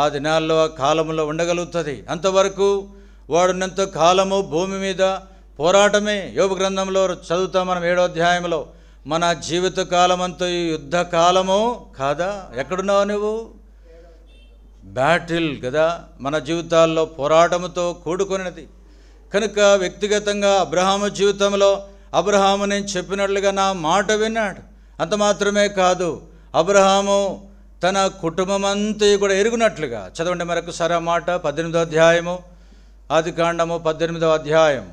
ఆ దినాల్లో, ఆ కాలంలో ఉండగలుగుతుంది. అంతవరకు వాడున్నంత కాలము భూమి మీద పోరాటమే. యోబు గ్రంథంలో చదువుతాం మనం 7వ అధ్యాయంలో, మన జీవిత కాలమంతా ఈ యుద్ధ కాలము కాదా? ఎక్కడున్నావు నువ్వు? బ్యాటిల్ కదా. మన జీవితాల్లో పోరాటముతో కూడుకున్నది. కనుక వ్యక్తిగతంగా అబ్రహాము జీవితంలో అబ్రహాము నేను చెప్పినట్లుగా నా మాట విన్నాడు. అంత మాత్రమే కాదు, అబ్రహాము తన కుటుంబమంతా కూడా ఎరుగునట్లుగా. చదవండి మరొకసారి ఆ మాట, 18వ అధ్యాయము, ఆదికాండము 18వ అధ్యాయం.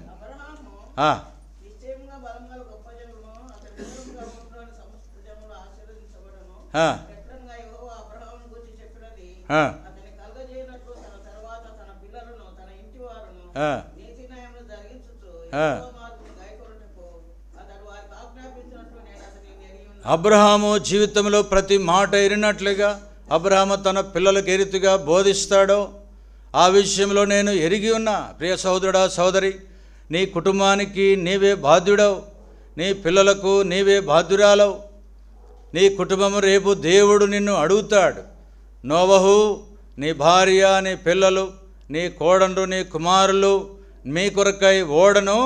అబ్రహాము జీవితంలో ప్రతి మాట ఎరిగినట్లుగా అబ్రహాము తన పిల్లలకు ఏ రీతిగా బోధిస్తాడో ఆ విషయంలో నేను ఎరిగి ఉన్నా. ప్రియ సహోదరుడా, సహోదరి, నీ కుటుంబానికి నీవే బాధ్యుడవు, నీ పిల్లలకు నీవే బాధ్యురాలవు. నీ కుటుంబం రేపు దేవుడు నిన్ను అడుగుతాడు. నోవహు, నీ భార్య, నీ పిల్లలు, నీ కోడళ్ళు, నీ కుమారులు మీ కొరకై ఓడను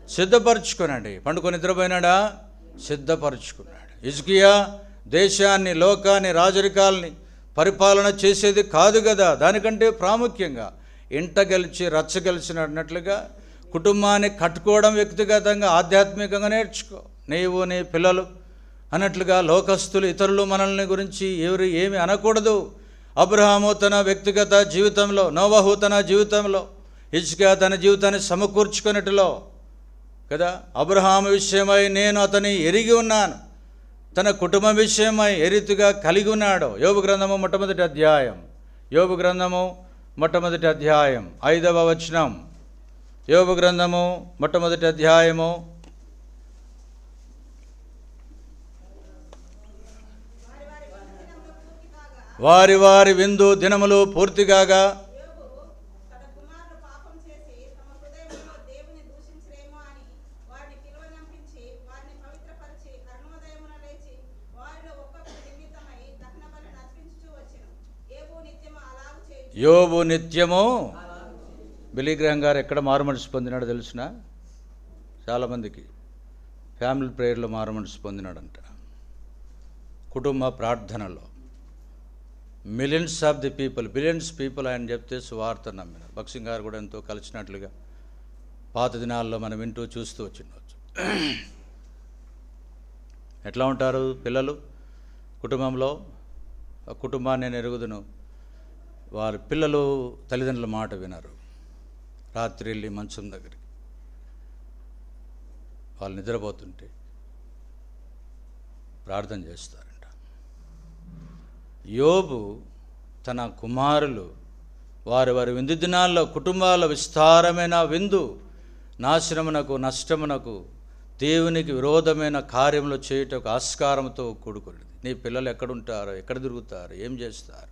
సిద్ధపరచుకున్నాడు. పండుకొని నిద్రపోయినాడా? సిద్ధపరచుకున్నాడు. హిజ్కియా దేశాన్ని, లోకాన్ని, రాజరికాల్ని పరిపాలన చేసేది కాదు కదా. దానికంటే ప్రాముఖ్యంగా ఇంట గెలిచి రచ్చ గెలిచినట్లుగా కుటుంబాన్ని కట్టుకోవడం వ్యక్తిగతంగా ఆధ్యాత్మికంగా నేర్చుకో. నీవు, నీ పిల్లలు అన్నట్లుగా లోకస్తులు, ఇతరులు మనల్ని గురించి ఎవరు ఏమి అనకూడదు. అబ్రహాము తన వ్యక్తిగత జీవితంలో, నోవహు తన జీవితంలో, హిజ్కియా తన జీవితాన్ని సమకూర్చుకున్నట్టులో కదా. అబ్రహాము విషయమై నేను అతని ఎరిగి ఉన్నాను, తన కుటుంబం విషయమై ఏ రీతిగా కలిగి ఉన్నాడో. యోబు గ్రంథము మొట్టమొదటి అధ్యాయం, యోబు గ్రంథము మొట్టమొదటి అధ్యాయం 5వ వచనం. యోబు గ్రంథము మొట్టమొదటి అధ్యాయము 'వారి విందు దినములు పూర్తిగాగా యోబు నిత్యము'. బిలీగ్రహం గారు ఎక్కడ మారుమనసు పొందినాడో తెలుసునా? చాలామందికి ఫ్యామిలీ ప్రేయర్లో మారుమనసు పొందినాడంట. కుటుంబ ప్రార్థనలో millions of the people, billions people ఆయన చెప్తే సువార్త నమ్మినారు. భక్సింగ్ గారు కూడా ఎంతో కలిసినట్లుగా పాత దినాల్లో మనం వింటూ చూస్తూ వచ్చిండవచ్చు. ఎట్లా ఉంటారు పిల్లలు కుటుంబంలో? ఆ కుటుంబాన్ని నేను ఎరుగుదును. వారి పిల్లలు తల్లిదండ్రుల మాట వినరు. రాత్రి వెళ్ళి మంచం దగ్గరికి వాళ్ళు నిద్రపోతుంటే ప్రార్థన చేస్తారంట. యోబు తన కుమారులు వారి విందు దినాల్లో కుటుంబాల విస్తారమైన విందు నాశనమునకు, నష్టమునకు, దేవునికి విరోధమైన కార్యములు చేయుటకు ఆస్కారంతో కూడుకున్నది. నీ పిల్లలు ఎక్కడుంటారో, ఎక్కడ తిరుగుతారు, ఏం చేస్తారు?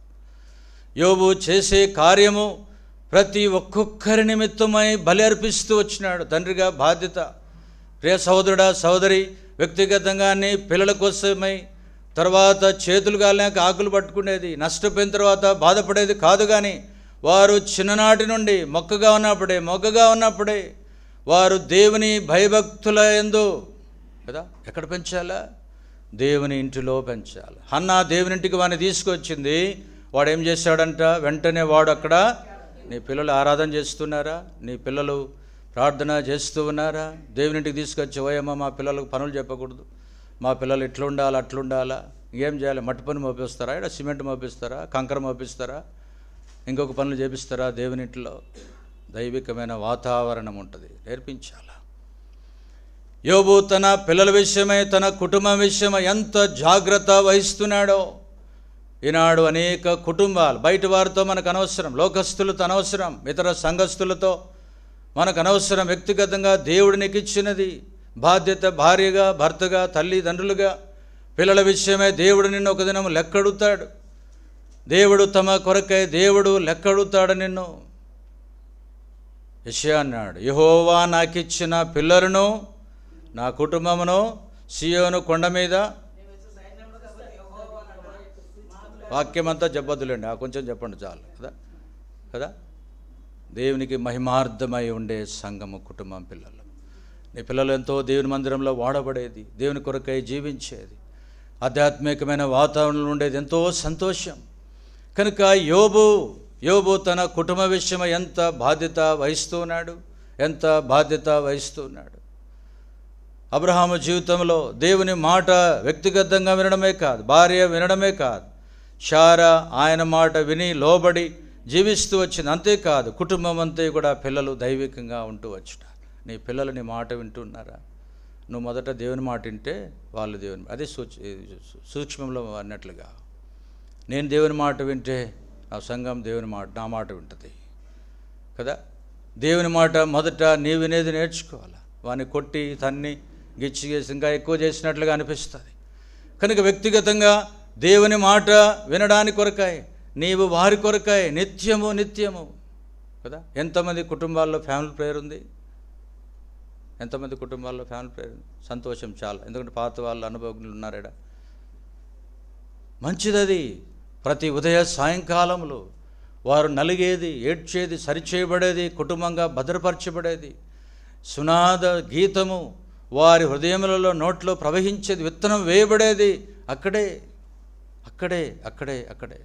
యోబు చేసే కార్యము ప్రతి ఒక్కొక్కరి నిమిత్తమై బలి అర్పిస్తూ వచ్చినాడు. తండ్రిగా బాధ్యత. ప్రియ సహోదరుడా, సహోదరి, వ్యక్తిగతంగా నీ పిల్లల కోసమై తర్వాత చేతులు కాలేక ఆకులు పట్టుకునేది, నష్టపోయిన తర్వాత బాధపడేది కాదు. కానీ వారు చిన్ననాటి నుండి మొక్కగా ఉన్నప్పుడే వారు దేవుని భయభక్తుల యందు కదా ఎక్కడ పెంచాలా? దేవుని ఇంటిలో పెంచాలి. హన్నా దేవుని ఇంటికి వాడిని తీసుకొచ్చింది. వాడు ఏం చేశాడంట? వెంటనే వాడు అక్కడ, నీ పిల్లలు ఆరాధన చేస్తున్నారా? నీ పిల్లలు ప్రార్థన చేస్తూ ఉన్నారా? దేవునింటికి తీసుకొచ్చి, ఓయమ్మ మా పిల్లలకు పనులు చెప్పకూడదు, మా పిల్లలు ఇట్లుండాలా అట్లుండాలా, ఏం చేయాలి? మట్టి పని మోపిస్తారా? ఇక్కడ సిమెంట్ మోపిస్తారా? కంకర మోపిస్తారా? ఇంకొక పనులు చేపిస్తారా? దేవునింటిలో దైవికమైన వాతావరణం ఉంటుంది, నేర్పించాలా. యోబు తన పిల్లల విషయమై, తన కుటుంబం విషయమై ఎంత జాగ్రత్త వహిస్తున్నాడో. ఈనాడు అనేక కుటుంబాలు బయట వారితో మనకు అనవసరం, లోకస్తులతో అనవసరం, ఇతర సంఘస్థులతో మనకు అనవసరం. వ్యక్తిగతంగా దేవుడు నీకు ఇచ్చినది బాధ్యత. భార్యగా, భర్తగా, తల్లిదండ్రులుగా పిల్లల విషయమై దేవుడు నిన్ను ఒక దినం లెక్కడుగుతాడు. దేవుడు తమ కొరకై దేవుడు లెక్కడుగుతాడు నిన్ను. యెషయా అన్నాడు, యెహోవా నాకిచ్చిన పిల్లలను, నా కుటుంబమును సీయోను కొండ మీద. వాక్యం అంతా చెప్పొద్దులేండి, కొంచెం చెప్పండి చాలు కదా. దేవునికి మహిమార్థమై ఉండే సంఘము కుటుంబం పిల్లలు. నీ పిల్లలు ఎంతో దేవుని మందిరంలో వాడబడేది, దేవుని కొరకై జీవించేది, ఆధ్యాత్మికమైన వాతావరణంలో ఉండేది, ఎంతో సంతోషం. కనుక యోబు తన కుటుంబ విషయం ఎంత బాధ్యత వహిస్తూ ఉన్నాడు. అబ్రహాము జీవితంలో దేవుని మాట వ్యక్తిగతంగా వినడమే కాదు, భార్య వినడమే కాదు, శారా ఆయన మాట విని లోబడి జీవిస్తూ వచ్చింది. అంతేకాదు కుటుంబం అంతా కూడా పిల్లలు దైవికంగా ఉంటూ వచ్చినారు. నీ పిల్లలు నీ మాట వింటున్నారా? నువ్వు మొదట దేవుని మాట వింటే వాళ్ళు దేవుని, అదే సూక్ష్మంలో అన్నట్లుగా నేను దేవుని మాట వింటే ఆ సంఘం దేవుని మాట నా మాట వింటుంది కదా. దేవుని మాట మొదట నీ వినేది నేర్చుకోవాలి. వాడిని కొట్టి తన్ని గిచ్చి చేసి ఇంకా ఎక్కువ చేసినట్లుగా అనిపిస్తుంది. కనుక వ్యక్తిగతంగా దేవుని మాట వినడానికి కొరకాయ, నీవు వారి కొరకాయ నిత్యము నిత్యము కదా. ఎంతమంది కుటుంబాల్లో ఫ్యామిలీ ప్రేయర్ ఉంది? ఎంతమంది కుటుంబాల్లో ఫ్యామిలీ ప్రేయర్ ఉంది? సంతోషం చాలా, ఎందుకంటే పాత వాళ్ళు అనుభవజ్ఞులు ఉన్నారేడ. మంచిదది. ప్రతి ఉదయ సాయంకాలంలో వారు నలిగేది, ఏడ్చేది, సరిచేయబడేది, కుటుంబంగా భద్రపరచబడేది, సునాద గీతము వారి హృదయములలో నోట్లో ప్రవహించేది, విత్తనం వేయబడేది అక్కడే అక్కడే అక్కడే అక్కడే.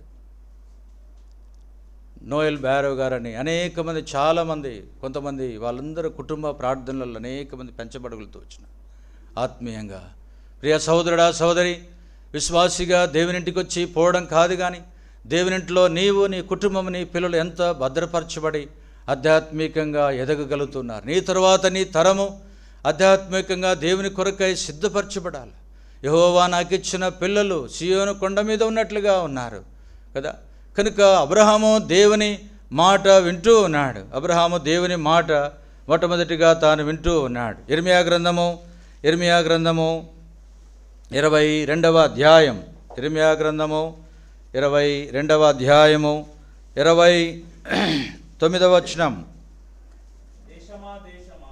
నోయల్ బ్యారో గారని అనేక మంది, చాలామంది, కొంతమంది వాళ్ళందరూ కుటుంబ ప్రార్థనలలో అనేక మంది పెంచబడుగులతో వచ్చిన ఆత్మీయంగా. ప్రియ సహోదరుడా సహోదరి, విశ్వాసిగా దేవునింటికి వచ్చి పోవడం కాదు, కానీ దేవునింట్లో నీవు, నీ కుటుంబం, నీ పిల్లలు ఎంత భద్రపరచబడి ఆధ్యాత్మికంగా ఎదగగలుగుతున్నారు. నీ తరువాత నీ తరము ఆధ్యాత్మికంగా దేవుని కొరకై సిద్ధపరచబడాలి. యెహోవా నాకు ఇచ్చిన పిల్లలు సీయోను కొండ మీద ఉన్నట్లుగా ఉన్నారు కదా. కనుక అబ్రహాము దేవుని మాట వింటూ ఉన్నాడు. అబ్రహాము దేవుని మాట మొట్టమొదటిగా తాను వింటూ ఉన్నాడు. ఇర్మియా గ్రంథము 22వ అధ్యాయం, ఇర్మియా గ్రంథము 22వ అధ్యాయము 29వ వచనం.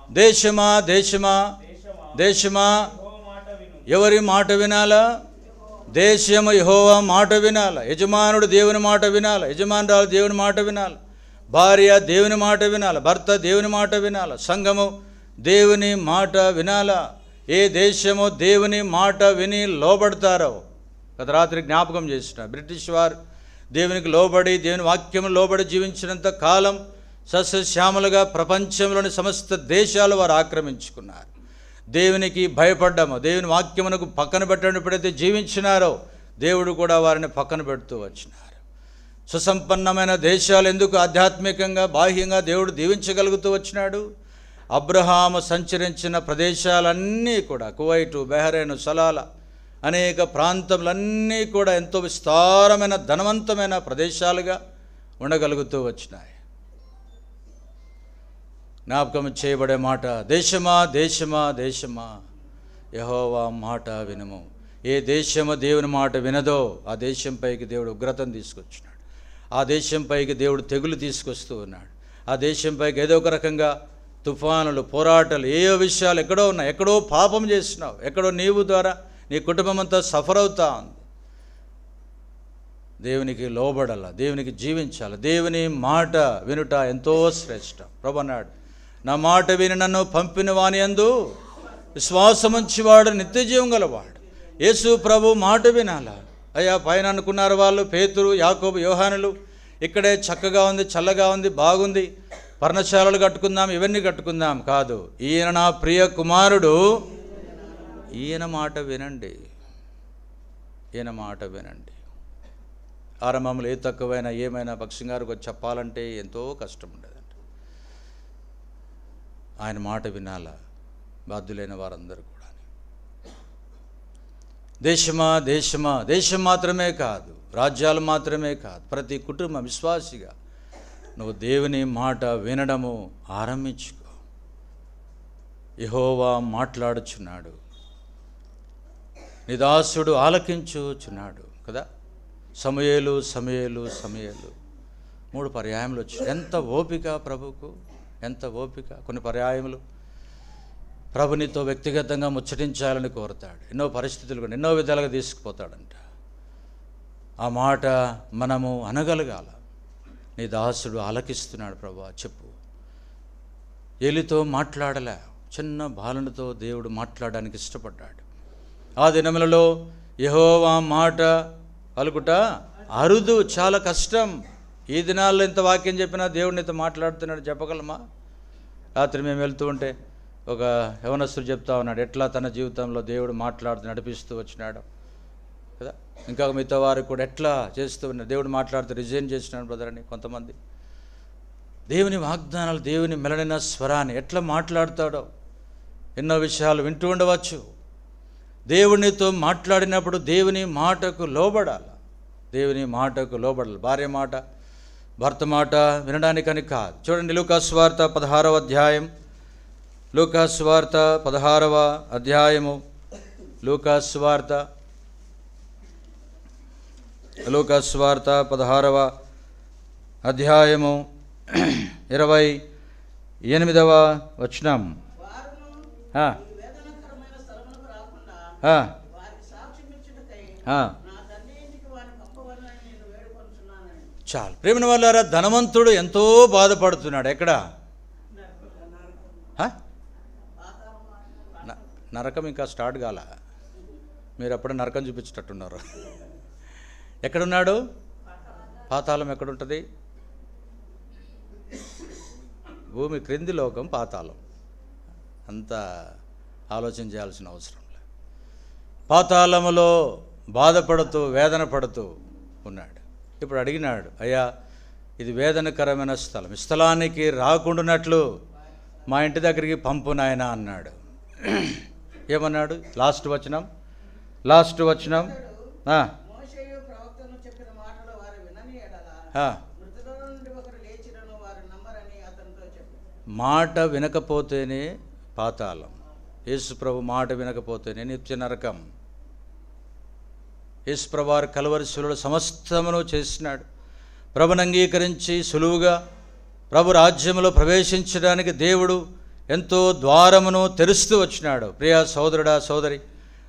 దేశమా దేశమా దేశమా ఎవరి మాట వినాలా? దేశము యెహోవా మాట వినాల. యజమానుడు దేవుని మాట వినాల, యజమానురాలు దేవుని మాట వినాలి, భార్య దేవుని మాట వినాలి, భర్త దేవుని మాట వినాలి, సంఘము దేవుని మాట వినాలా. ఏ దేశము దేవుని మాట విని లోబడతారో, గత రాత్రి జ్ఞాపకం చేసిన బ్రిటిష్ వారు దేవునికి లోబడి, దేవుని వాక్యము లోబడి జీవించినంత కాలం సస్యశ్యామలుగా ప్రపంచంలోని సమస్త దేశాలు వారు ఆక్రమించుకున్నారు. దేవునికి భయపడ్డాము, దేవుని వాక్యమునకు పక్కన పెట్టడం ఎప్పుడైతే జీవించినారో దేవుడు కూడా వారిని పక్కన పెడుతూ వచ్చినారు. సుసంపన్నమైన దేశాలు ఎందుకు ఆధ్యాత్మికంగా బాహ్యంగా దేవుడు దీవించగలుగుతూ వచ్చినాడు? అబ్రహాము సంచరించిన ప్రదేశాలన్నీ కూడా, కువైటు, బహ్రెయిన్, సలాల అనేక ప్రాంతములన్నీ కూడా ఎంతో విస్తారమైన ధనవంతమైన ప్రదేశాలుగా ఉండగలుగుతూ వచ్చినాయి. జ్ఞాపకం చేయబడే మాట, దేశమా దేశమా దేశమా యెహోవా మాట వినుము. ఏ దేశము దేవుని మాట వినదో ఆ దేశంపైకి దేవుడు ఉగ్రతను తీసుకొచ్చినాడు. ఆ దేశంపైకి దేవుడు తెగులు తీసుకొస్తూ ఉన్నాడు. ఆ దేశంపైకి ఏదో ఒక రకంగా తుఫానులు, పోరాటాలు, ఏయో విషయాలు ఎక్కడో ఉన్నాయి. ఎక్కడో పాపం చేసినావు, ఎక్కడో నీవు ద్వారా నీ కుటుంబం అంతా సఫర్ అవుతా ఉంది. దేవునికి లోబడాల, దేవునికి జీవించాలి. దేవుని మాట వినుట ఎంతో శ్రేష్టం. ప్రభు అన్నాడు, నా మాట విని నన్ను పంపిన వాని యందు విశ్వాసముంచివాడు నిత్యజీవం గలవాడు. యేసు ప్రభు మాట వినాలా. అయ్యా పైన అనుకున్నారు వాళ్ళు, పేతురు, యాకోబు, యోహానులు, ఇక్కడే చక్కగా ఉంది, చల్లగా ఉంది, బాగుంది, పర్ణశాలలు కట్టుకుందాం, ఇవన్నీ కట్టుకుందాం. కాదు, ఈయన నా ప్రియ కుమారుడు, ఈయన మాట వినండి, ఈయన మాట వినండి. ఆరంభంలో ఏ తక్కువైనా ఏమైనా భక్ష్యం గారికి చెప్పాలంటే ఎంతో కష్టం ఉండేదంట. ఆయన మాట వినాలా బాధ్యులైన వారందరూ కూడా. దేశమా దేశమా, దేశం మాత్రమే కాదు, రాజ్యాలు మాత్రమే కాదు, ప్రతి కుటుంబం విశ్వాసిగా నువ్వు దేవుని మాట వినడము ఆరంభించుకో. యెహోవా మాట్లాడుచున్నాడు, నిదాసుడు ఆలకించుచున్నాడు కదా. సమూయేలు సమూయేలు సమూయేలు 3 పర్యాయములు వచ్చి, ఎంత ఓపిక ప్రభుకు, ఎంత ఓపిక. కొన్ని పర్యాయములు ప్రభునితో వ్యక్తిగతంగా ముచ్చటించాలని కోరుతాడు. ఎన్నో పరిస్థితులు కూడా ఎన్నో విధాలుగా తీసుకుపోతాడంట. ఆ మాట మనము అనగలగాల. నీ దాసుడు ఆలకిస్తున్నాడు ప్రభువా చెప్పు. ఏలితో మాట్లాడలే, చిన్న బాలునితో దేవుడు మాట్లాడడానికి ఇష్టపడ్డాడు. ఆ దినములలో యెహోవా మాట పలుకుట అరుదు, చాలా కష్టం. ఈ దినాల్లో ఇంత వాక్యం చెప్పినా దేవుడు నీతో మాట్లాడుతున్నాడు చెప్పగలమా? రాత్రి మేము వెళ్తూ ఉంటే ఒక యవనస్తుడు చెప్తా ఉన్నాడు ఎట్లా తన జీవితంలో దేవుడు మాట్లాడుతూ నడిపిస్తూ వచ్చినాడు కదా. ఇంకా మిగతా వారు కూడా ఎట్లా చేస్తూ ఉన్నారు, దేవుడు మాట్లాడుతూ రిజైన్ చేసినాడు బ్రదర్ అని కొంతమంది. దేవుని వాగ్దానాలు, దేవుని మెలడిన స్వరాన్ని ఎట్లా మాట్లాడతాడో ఎన్నో విషయాలు వింటూ ఉండవచ్చు. దేవునితో మాట్లాడినప్పుడు దేవుని మాటకు లోబడాలి, దేవుని మాటకు లోబడాలి. భార్య మాట, భర్త మాట వినడానికని కాదు. చూడండి లూకాసు వార్త 16వ అధ్యాయం, లూకాసు వార్త 16వ అధ్యాయము, లూకాసు వార్త 16వ అధ్యాయము 28వ వచనం. చాలు ప్రేమ వాళ్ళారా, ధనవంతుడు ఎంతో బాధపడుతున్నాడు. ఎక్కడ? నరకం ఇంకా స్టార్ట్ కాల, మీరు అప్పుడే నరకం చూపించేటట్టున్నారు. ఎక్కడున్నాడు? పాతాళం ఎక్కడుంటుంది? భూమి క్రింది లోకం పాతాళం. అంత ఆలోచన చేయాల్సిన అవసరం లేదు. పాతాళములో బాధపడుతూ వేదన పడుతూ ఉన్నాడు. ఇప్పుడు అడిగినాడు, అయ్యా ఇది వేదనకరమైన స్థలం, ఈ స్థలానికి రాకుండానట్లు మా ఇంటి దగ్గరికి పంపు నాయనా అన్నాడు. ఏమన్నాడు? లాస్ట్ వచనం మాట వినకపోతేనే పాతాళం, యేసుప్రభు మాట వినకపోతేనే నిత్య నరకం. యేసుప్రభు వారు కలువరి శిలువలో సమస్తమును చేసినాడు. ప్రభుని అంగీకరించి సులువుగా ప్రభు రాజ్యంలో ప్రవేశించడానికి దేవుడు ఎంతో ద్వారమును తెరుస్తూ వచ్చినాడు. ప్రియ సోదరుడా సోదరి,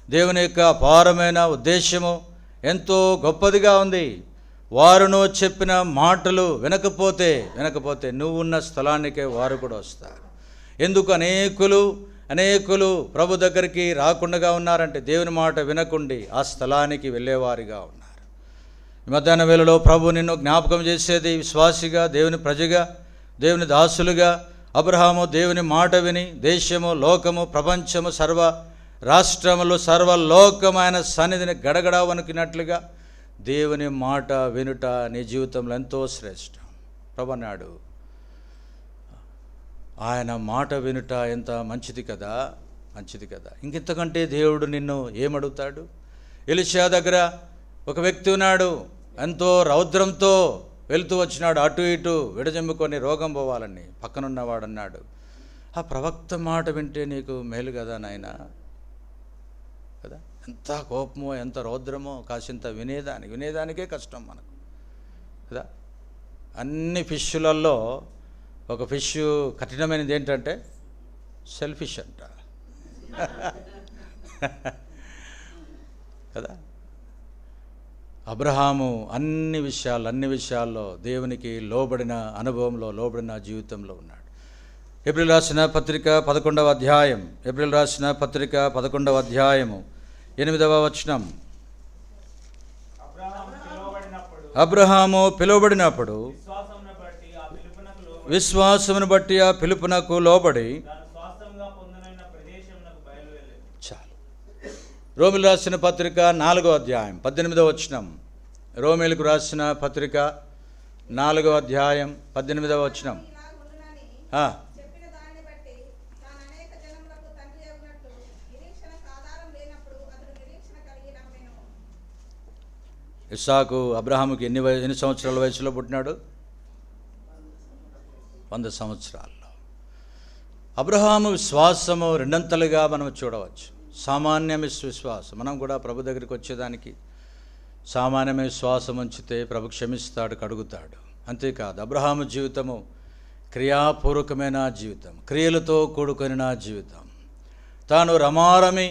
దేవుని యొక్క అపారమైన ఉద్దేశము ఎంతో గొప్పదిగా ఉంది. వారును చెప్పిన మాటలు వినకపోతే నువ్వు ఉన్న స్థలానికే వారు కూడా వస్తారు. ఎందుకు అనేకులు ప్రభు దగ్గరికి రాకుండా ఉన్నారంటే దేవుని మాట వినకుండి ఆ స్థలానికి వెళ్ళేవారిగా ఉన్నారు. ఈ మధ్యాహ్న వేళలో ప్రభు నిన్ను జ్ఞాపకం చేసేది విశ్వాసిగా, దేవుని ప్రజగా, దేవుని దాసులుగా. అబ్రహాము దేవుని మాట విని దేశము, లోకము, ప్రపంచము, సర్వ రాష్ట్రములు, సర్వలోకమైన సన్నిధిని గడగడ వణుకినట్లుగా దేవుని మాట వినుట నీ జీవితంలో ఎంతో శ్రేష్టం. ప్రభు అన్నాడు, ఆయన మాట వినుట ఎంత మంచిది కదా. ఇంకెంతకంటే దేవుడు నిన్ను ఏమడుగుతాడు? ఎలీషా దగ్గర ఒక వ్యక్తి ఉన్నాడు, ఎంతో రౌద్రంతో వెళుతూ వచ్చినాడు, అటు ఇటు విడజెంపుకొని రోగం పోవాలని. పక్కనున్నవాడు అన్నాడు, ఆ ప్రవక్త మాట వింటే నీకు మేలు కదా నాయనా కదా. ఎంత కోపమో, ఎంత రౌద్రమో, కాసింత వినేదానికే కష్టం మనకు కదా. అన్ని ఫిష్లలో ఒక ఫిష్ కఠినమైనది ఏంటంటే సెల్ఫిష్ అంట కదా. అబ్రహాము అన్ని విషయాల్లో దేవునికి లోబడిన అనుభవంలో, లోబడిన జీవితంలో ఉన్నాడు. ఏప్రిల్ రాసిన పత్రిక 11వ అధ్యాయం, 8వ వచనం. అబ్రహాము పిలువబడినప్పుడు విశ్వాసమును బట్టి ఆ పిలుపునకు లోబడి. చాలు. రోమిలు రాసిన పత్రిక 4వ అధ్యాయం 18వ వచనం. రోమిలకు రాసిన పత్రిక 4వ అధ్యాయం 18వ వచనం. ఇస్సాకు అబ్రహాముకి ఎన్ని సంవత్సరాల వయసులో పుట్టినాడు? 100 సంవత్సరాల్లో. అబ్రహాము విశ్వాసము రెండంతలుగా మనం చూడవచ్చు. సామాన్యమైన విశ్వాసం, మనం కూడా ప్రభు దగ్గరికి వచ్చేదానికి సామాన్యమైన విశ్వాసం ఉంచితే ప్రభు క్షమిస్తాడు, కడుగుతాడు. అంతేకాదు, అబ్రహాము జీవితము క్రియాపూర్వకమైన జీవితం, క్రియలతో కూడుకొనిన జీవితం. తాను రమారమి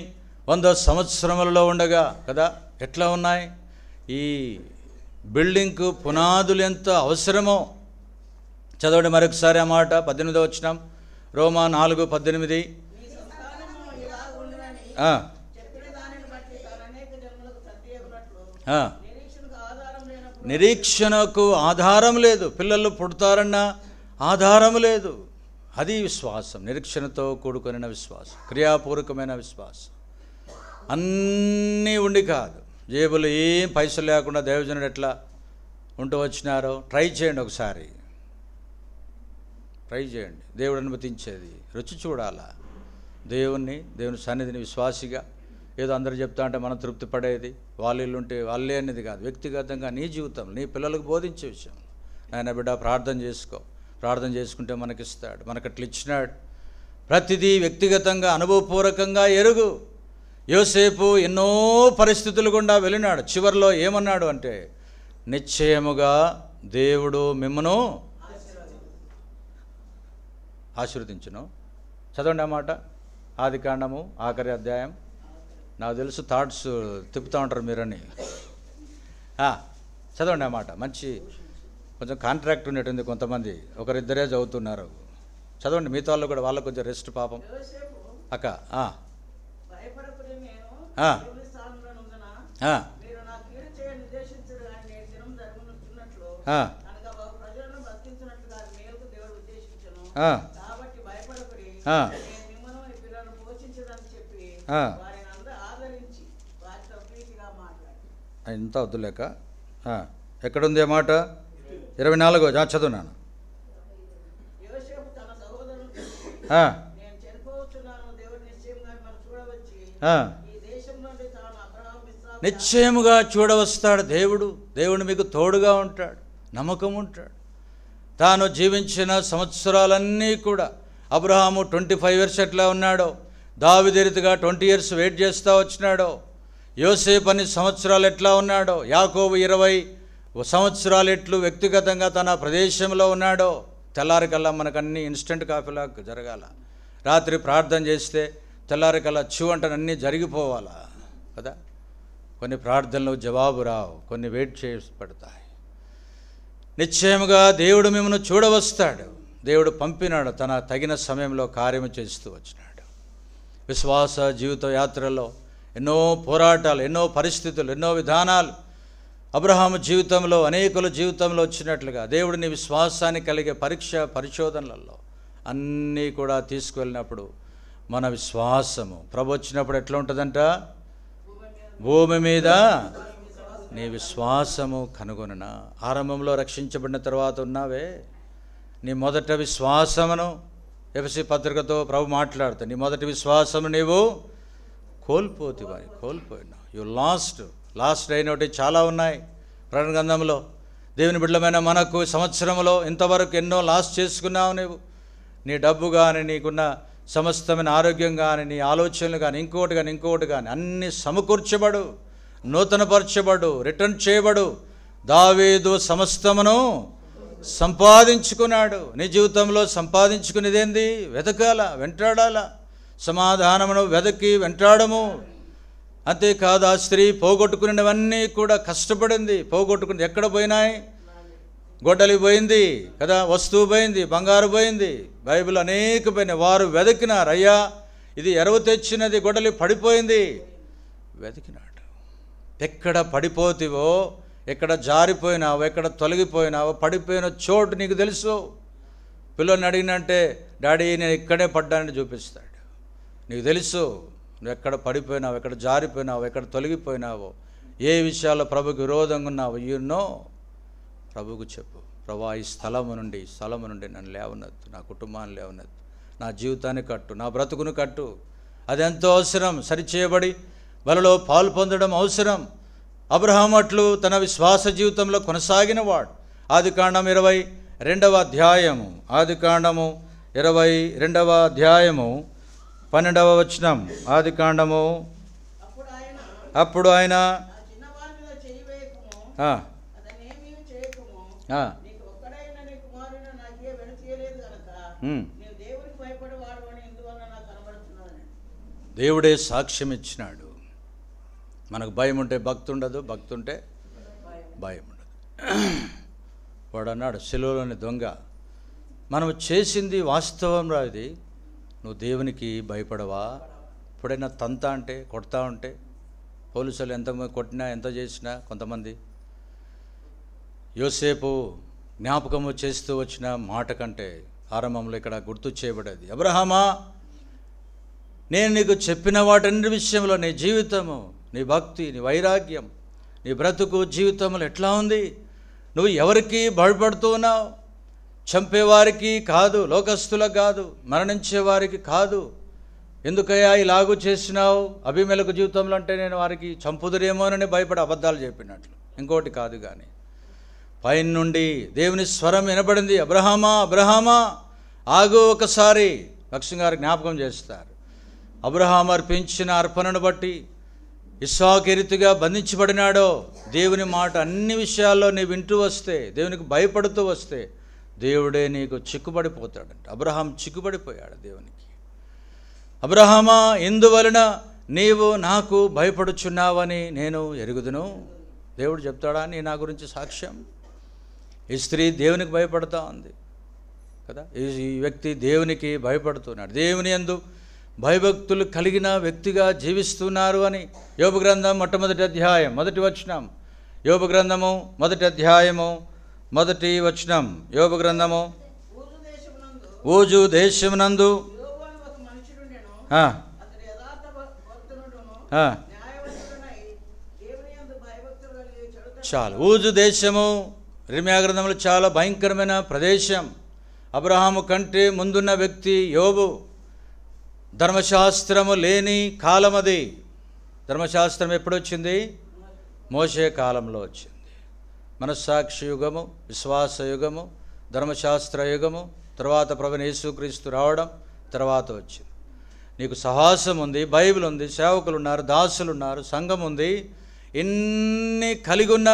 100 సంవత్సరములలో ఉండగా కదా ఎట్లా ఉన్నాయి ఈ బిల్డింగ్కు పునాదులు ఎంత అవసరమో చదవండి మరొకసారి ఆ మాట. 18వ వచనం, రోమా 4:18. నిరీక్షణకు ఆధారం లేదు. పిల్లలు పుడతారన్న ఆధారం లేదు. అది విశ్వాసం, నిరీక్షణతో కూడుకున్న విశ్వాసం, క్రియాపూర్వకమైన విశ్వాసం. అన్నీ ఉండి కాదు, జేబులు ఏం పైసలు లేకుండా దైవజనుడు ఎట్లా ఉంటూ వచ్చినారో ట్రై చేయండి, ఒకసారి ట్రై చేయండి. దేవుడు అనుమతించేది రుచి చూడాలా. దేవుని సన్నిధిని విశ్వాసిగా ఏదో అందరూ చెప్తా అంటే మనం తృప్తి పడేది, వాళ్ళు ఉంటే వాళ్ళే అనేది కాదు. వ్యక్తిగతంగా నీ జీవితం, నీ పిల్లలకు బోధించే విషయం, నాయన బిడ్డ ప్రార్థన చేసుకో, ప్రార్థన చేసుకుంటే మనకిస్తాడు, మనకు అట్లా ఇచ్చినాడు. ప్రతిదీ వ్యక్తిగతంగా అనుభవపూర్వకంగా ఎరుగు. యోసేపు ఎన్నో పరిస్థితులు గుండా వెళ్ళినాడు. చివరిలో ఏమన్నాడు అంటే, నిశ్చయముగా దేవుడు మిమ్మను ఆశీర్వదించును. చదవండి ఆ మాట, ఆదికాండము ఆఖరి అధ్యాయం. నాకు తెలుసు థాట్స్ తిప్పుతూ ఉంటారు మీరని. చదవండి ఆ మాట. మంచి కొంచెం కాంట్రాక్ట్ ఉన్నట్టుంది, కొంతమంది ఒకరిద్దరే చదువుతున్నారు. చదవండి, మిగతా వాళ్ళు కూడా, వాళ్ళకు కొంచెం రెస్ట్ పాపం. అక్క ఇంత వద్దులేక. ఎక్కడుంది ఆ మాట? 24 చదువున్నాను. నిశ్చయముగా చూడవస్తాడు దేవుడు. దేవుడు మీకు తోడుగా ఉంటాడు, నమ్మకం ఉంటాడు. తాను జీవించిన సంవత్సరాలన్నీ కూడా, అబ్రహాము 25 years ఎట్లా ఉన్నాడో, దావీదుగా 20 years వెయిట్ చేస్తూ వచ్చినాడో, యోసేపు అన్ని సంవత్సరాలు ఎట్లా ఉన్నాడో, యాకోబు 20 సంవత్సరాలు ఎట్లు వ్యక్తిగతంగా తన ప్రదేశంలో ఉన్నాడో, తెల్లారికల్లా మనకు అన్నీ ఇన్స్టెంట్ కాఫీలా జరగాల. రాత్రి ప్రార్థన చేస్తే తెల్లారికల్లా అన్నీ జరిగిపోవాలా కదా. కొన్ని ప్రార్థనలు జవాబు రావు, కొన్ని వెయిట్ చేసి పడతాయి. నిశ్చయముగా దేవుడు మిమ్మల్ని చూడవస్తాడు. దేవుడు పంపినాడు, తన తగిన సమయంలో కార్యము చేస్తూ వచ్చినాడు. విశ్వాస జీవిత యాత్రలో ఎన్నో పోరాటాలు, ఎన్నో పరిస్థితులు, ఎన్నో విధానాలు అబ్రహాము జీవితంలో, అనేకుల జీవితంలో వచ్చినట్లుగా దేవుడిని విశ్వాసాన్ని కలిగే పరిశోధనలలో అన్నీ కూడా తీసుకువెళ్ళినప్పుడు మన విశ్వాసము ప్రభు వచ్చినప్పుడు ఎట్లా ఉంటుందంట? భూమి మీద నీ విశ్వాసము కనుగొననా. ఆరంభంలో రక్షించబడిన తర్వాత ఉన్నావే, నీ మొదట విశ్వాసమును, ఎఫెసీ పత్రికతో ప్రభు మాట్లాడుతా, నీ మొదటి విశ్వాసము నీవు కోల్పోయినావు. యు లాస్ట్ అయినవి చాలా ఉన్నాయి ప్రకటన గ్రంథంలో. దేవుని బిడ్డలమైన మనకు సంవత్సరంలో ఇంతవరకు ఎన్నో లాస్ చేసుకున్నావు నువ్వు. నీ డబ్బు కానీ, నీకున్న సమస్తమైన ఆరోగ్యం కానీ, నీ ఆలోచనలు కానీ, ఇంకోటి కానీ అన్నీ సమకూర్చబడు, నూతనపరచబడు, రిటర్న్ చేయబడు. దావీదు సమస్తమును సంపాదించుకున్నాడు. నీ జీవితంలో సంపాదించుకునేదేంది? వెతకాల, వెంటాడాల. సమాధానమును వెదకి వెంటాడము. అంతేకాదు, ఆ స్త్రీ పోగొట్టుకునేవన్నీ కూడా కష్టపడింది. పోగొట్టుకుని ఎక్కడ పోయినాయి? గొడ్డలి పోయింది కదా, వస్తువు పోయింది, బంగారు పోయింది, బైబిల్ అనేక పోయినాయి. వారు వెతికినారు, అయ్యా ఇది ఎరవు తెచ్చినది, గొడ్డలి పడిపోయింది. వెతికినాడు. ఎక్కడ పడిపోతివో, ఎక్కడ జారిపోయినావో, ఎక్కడ తొలగిపోయినావో, పడిపోయిన చోటు నీకు తెలుసు. పిల్లల్ని అడిగినంటే, డాడీ నేను ఇక్కడే పడ్డానని చూపిస్తాడు. నీకు తెలుసు నువ్వు ఎక్కడ పడిపోయినావు, ఎక్కడ జారిపోయినావు, ఎక్కడ తొలగిపోయినావో, ఏ విషయాల్లో ప్రభుకి విరోధంగా ఉన్నావు. ప్రభుకు చెప్పు, ప్రభా ఈ స్థలము నుండి నన్ను లేవనెత్తు, నా కుటుంబాన్ని లేవనెత్తు, నా జీవితాన్ని కట్టు, నా బ్రతుకును కట్టు. అదెంతో అవసరం. సరిచేయబడి బలలో పాలు పొందడం అవసరం. అబ్రహాము అట్లు తన విశ్వాస జీవితంలో కొనసాగినవాడు. ఆదికాండం 22వ అధ్యాయము, ఆదికాండము 22వ అధ్యాయము 12వ వచనం. ఆదికాండము. అప్పుడు ఆయన దేవుడే సాక్ష్యం ఇచ్చినాడు. మనకు భయం ఉంటే భక్తి ఉండదు, భక్తి ఉంటే భయం ఉండదు. వాడు అన్నాడు, సిలువలోని దొంగ, మనం చేసింది వాస్తవం రా, ఇది నువ్వు దేవునికి భయపడవా? ఎప్పుడైనా తంతా అంటే, కొడతా ఉంటే, పోలీసులు ఎంత కొట్టినా ఎంత చేసినా, కొంతమంది యోసేపు జ్ఞాపకము చేస్తూ వచ్చిన మాట కంటే ఆరంభంలో ఇక్కడ గుర్తు చేయబడేది. అబ్రహామా, నేను నీకు చెప్పిన వాటన్ని విషయంలో నీ జీవితము, నీ భక్తి, నీ వైరాగ్యం, నీ బ్రతుకు జీవితంలో ఎట్లా ఉంది? నువ్వు ఎవరికి భయపడుతూ ఉన్నావు? చంపేవారికి కాదు, లోకస్తులకు కాదు, మరణించే వారికి కాదు. ఎందుకయ్యా ఇలాగూ చేసినావు? అభిమేలకు జీవితంలో అంటే నేను వారికి చంపుదురేమోనని భయపడి అబద్ధాలు చెప్పినట్లు, ఇంకోటి కాదు. కానీ పైన నుండి దేవుని స్వరం వినబడింది, అబ్రహామా, అబ్రహామా ఆగు ఒకసారి. లక్ష్మి గారు జ్ఞాపకం చేస్తారు, అబ్రహాం అర్పించిన అర్పణను బట్టి ఇస్సాకు ఏ రీతిగా బంధించబడినాడో, దేవుని మాట అన్ని విషయాల్లో నీ వింటూ వస్తే, దేవునికి భయపడుతూ వస్తే దేవుడే నీకు చిక్కుబడిపోతాడంట. అబ్రహాం చిక్కుబడిపోయాడు దేవునికి. అబ్రహామా, ఇందువలన నీవు నాకు భయపడుచున్నావని నేను ఎరుగుదును. దేవుడు చెప్తాడా నీ నా గురించి సాక్ష్యం? ఈ స్త్రీ దేవునికి భయపడతా ఉంది కదా, ఈ వ్యక్తి దేవునికి భయపడుతున్నాడు, దేవుని యందు భయభక్తులు కలిగిన వ్యక్తిగా జీవిస్తున్నారు అని యోబు గ్రంథం మొట్టమొదటి అధ్యాయం 1వ వచనం. యోబు గ్రంథము 1వ అధ్యాయము 1వ వచనం. యోబు గ్రంథము ఊజు దేశమునందు చాలు. ఊజు దేశము ఇర్మీయా గ్రంథంలో చాలా భయంకరమైన ప్రదేశం. అబ్రహాము కంటే ముందున్న వ్యక్తి యోబు. ధర్మశాస్త్రము లేని కాలం అది. ధర్మశాస్త్రం ఎప్పుడు వచ్చింది? మోషే కాలంలో వచ్చింది. మనస్సాక్షి యుగము, విశ్వాస యుగము, ధర్మశాస్త్ర యుగము, తర్వాత ప్రభువైన యేసుక్రీస్తు రావడం తర్వాత వచ్చింది. నీకు సహాసం ఉంది, బైబిల్ ఉంది, సేవకులు ఉన్నారు, దాసులు ఉన్నారు, సంఘం ఉంది. ఇన్ని కలిగి ఉన్న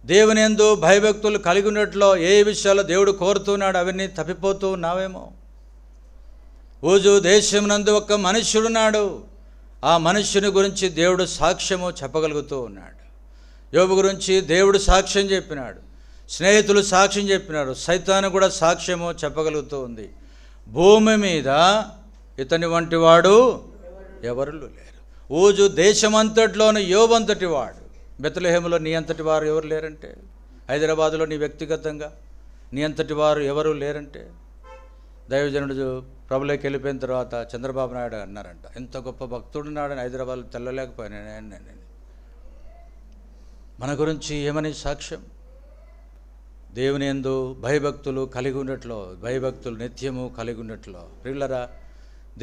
దేవుని యందు భయభక్తులు కలిగి ఉన్నట్లో ఏ విషయాల్లో దేవుడు కోరుతున్నాడు అవన్నీ తప్పిపోతూ ఉన్నావేమో. ఊజు దేశమునందు ఒక మనుష్యుడున్నాడు. ఆ మనుష్యుని గురించి దేవుడు సాక్ష్యము చెప్పగలుగుతూ ఉన్నాడు. యోబు గురించి దేవుడు సాక్ష్యం చెప్పినాడు, స్నేహితులు సాక్ష్యం చెప్పినారు, సైతాను కూడా సాక్ష్యము చెప్పగలుగుతూ ఉంది. భూమి మీద ఇతని వంటి వాడు ఎవరు లేరు. ఊజు దేశమంతట్లోని యోబంతటి వాడు. బెత్లెహేములో నీ అంతటి వారు ఎవరు లేరంటే, హైదరాబాదులో నీ వ్యక్తిగతంగా నీ అంతటి వారు ఎవరు లేరంటే, దైవజనుడు ప్రభులోకి వెళ్ళిపోయిన తర్వాత చంద్రబాబు నాయుడు అన్నారంట, ఎంత గొప్ప భక్తుడున్నాడని హైదరాబాద్లో తెల్లలేకపోయినా. మన గురించి ఏమని సాక్ష్యం? దేవుని యందు భయభక్తులు కలిగి ఉన్నట్లో, భయభక్తులు నిత్యము కలిగి ఉన్నట్లో ప్రియులరా,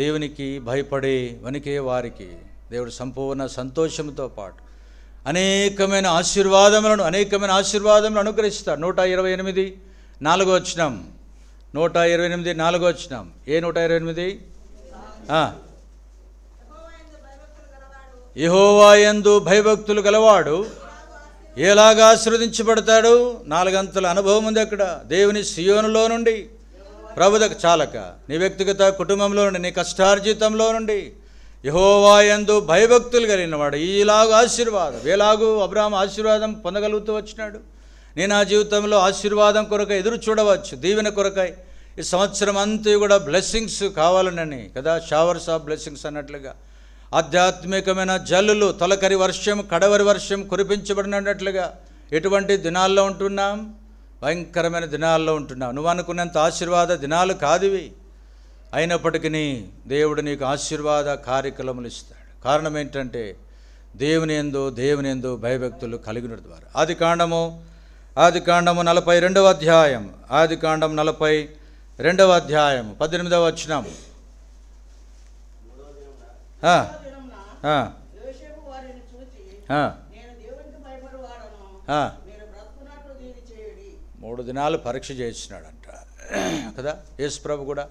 దేవునికి భయపడి వణికే వారికి దేవుడు సంపూర్ణ సంతోషంతో పాటు అనేకమైన ఆశీర్వాదములను అనుగ్రహిస్తాడు. 128 4వ వచనం. 128 4వ వచనం. ఏ 128? యెహోవా యందు భయభక్తులు గలవాడు ఎలాగా ఆశీర్వదించబడతాడు? 4 అంతల అనుభవం ఉంది అక్కడ. దేవుని సియోనులో నుండి, ప్రభుదక చాలక నీ వ్యక్తిగత కుటుంబంలో నుండి, నీ కష్టార్జితంలో నుండి యెహోవా యందు భయభక్తులు కలిగిన వాడు ఈలాగు ఆశీర్వాదం. ఎలాగూ అబ్రహాం ఆశీర్వాదం పొందగలుగుతూ వచ్చినాడు. నేను ఆ జీవితంలో ఆశీర్వాదం కొరకై ఎదురు చూడవచ్చు, దీవెన కొరకై. ఈ సంవత్సరం అంతా కూడా బ్లెస్సింగ్స్ కావాలనని కదా, షవర్స్ ఆఫ్ బ్లెస్సింగ్స్ అన్నట్లుగా ఆధ్యాత్మికమైన జల్లులు, తొలకరి వర్షం, కడవరి వర్షం కురిపించబడినట్లుగా ఎటువంటి దినాల్లో ఉంటున్నాం? భయంకరమైన దినాల్లో ఉంటున్నాం. నువ్వు అనుకున్నంత ఆశీర్వాద దినాలు కాదివి. అయినప్పటికీ దేవుడు నీకు ఆశీర్వాద కార్యక్రమాలు ఇస్తాడు. కారణం ఏంటంటే దేవుని యందు భయభక్తులు కలిగిన ద్వారా. ఆదికాండము 42వ అధ్యాయం. ఆదికాండం 42వ అధ్యాయం 18వ వచనం. మూడు దినాలు పరీక్ష చేసినాడంట కదా యేసు ప్రభు కూడా.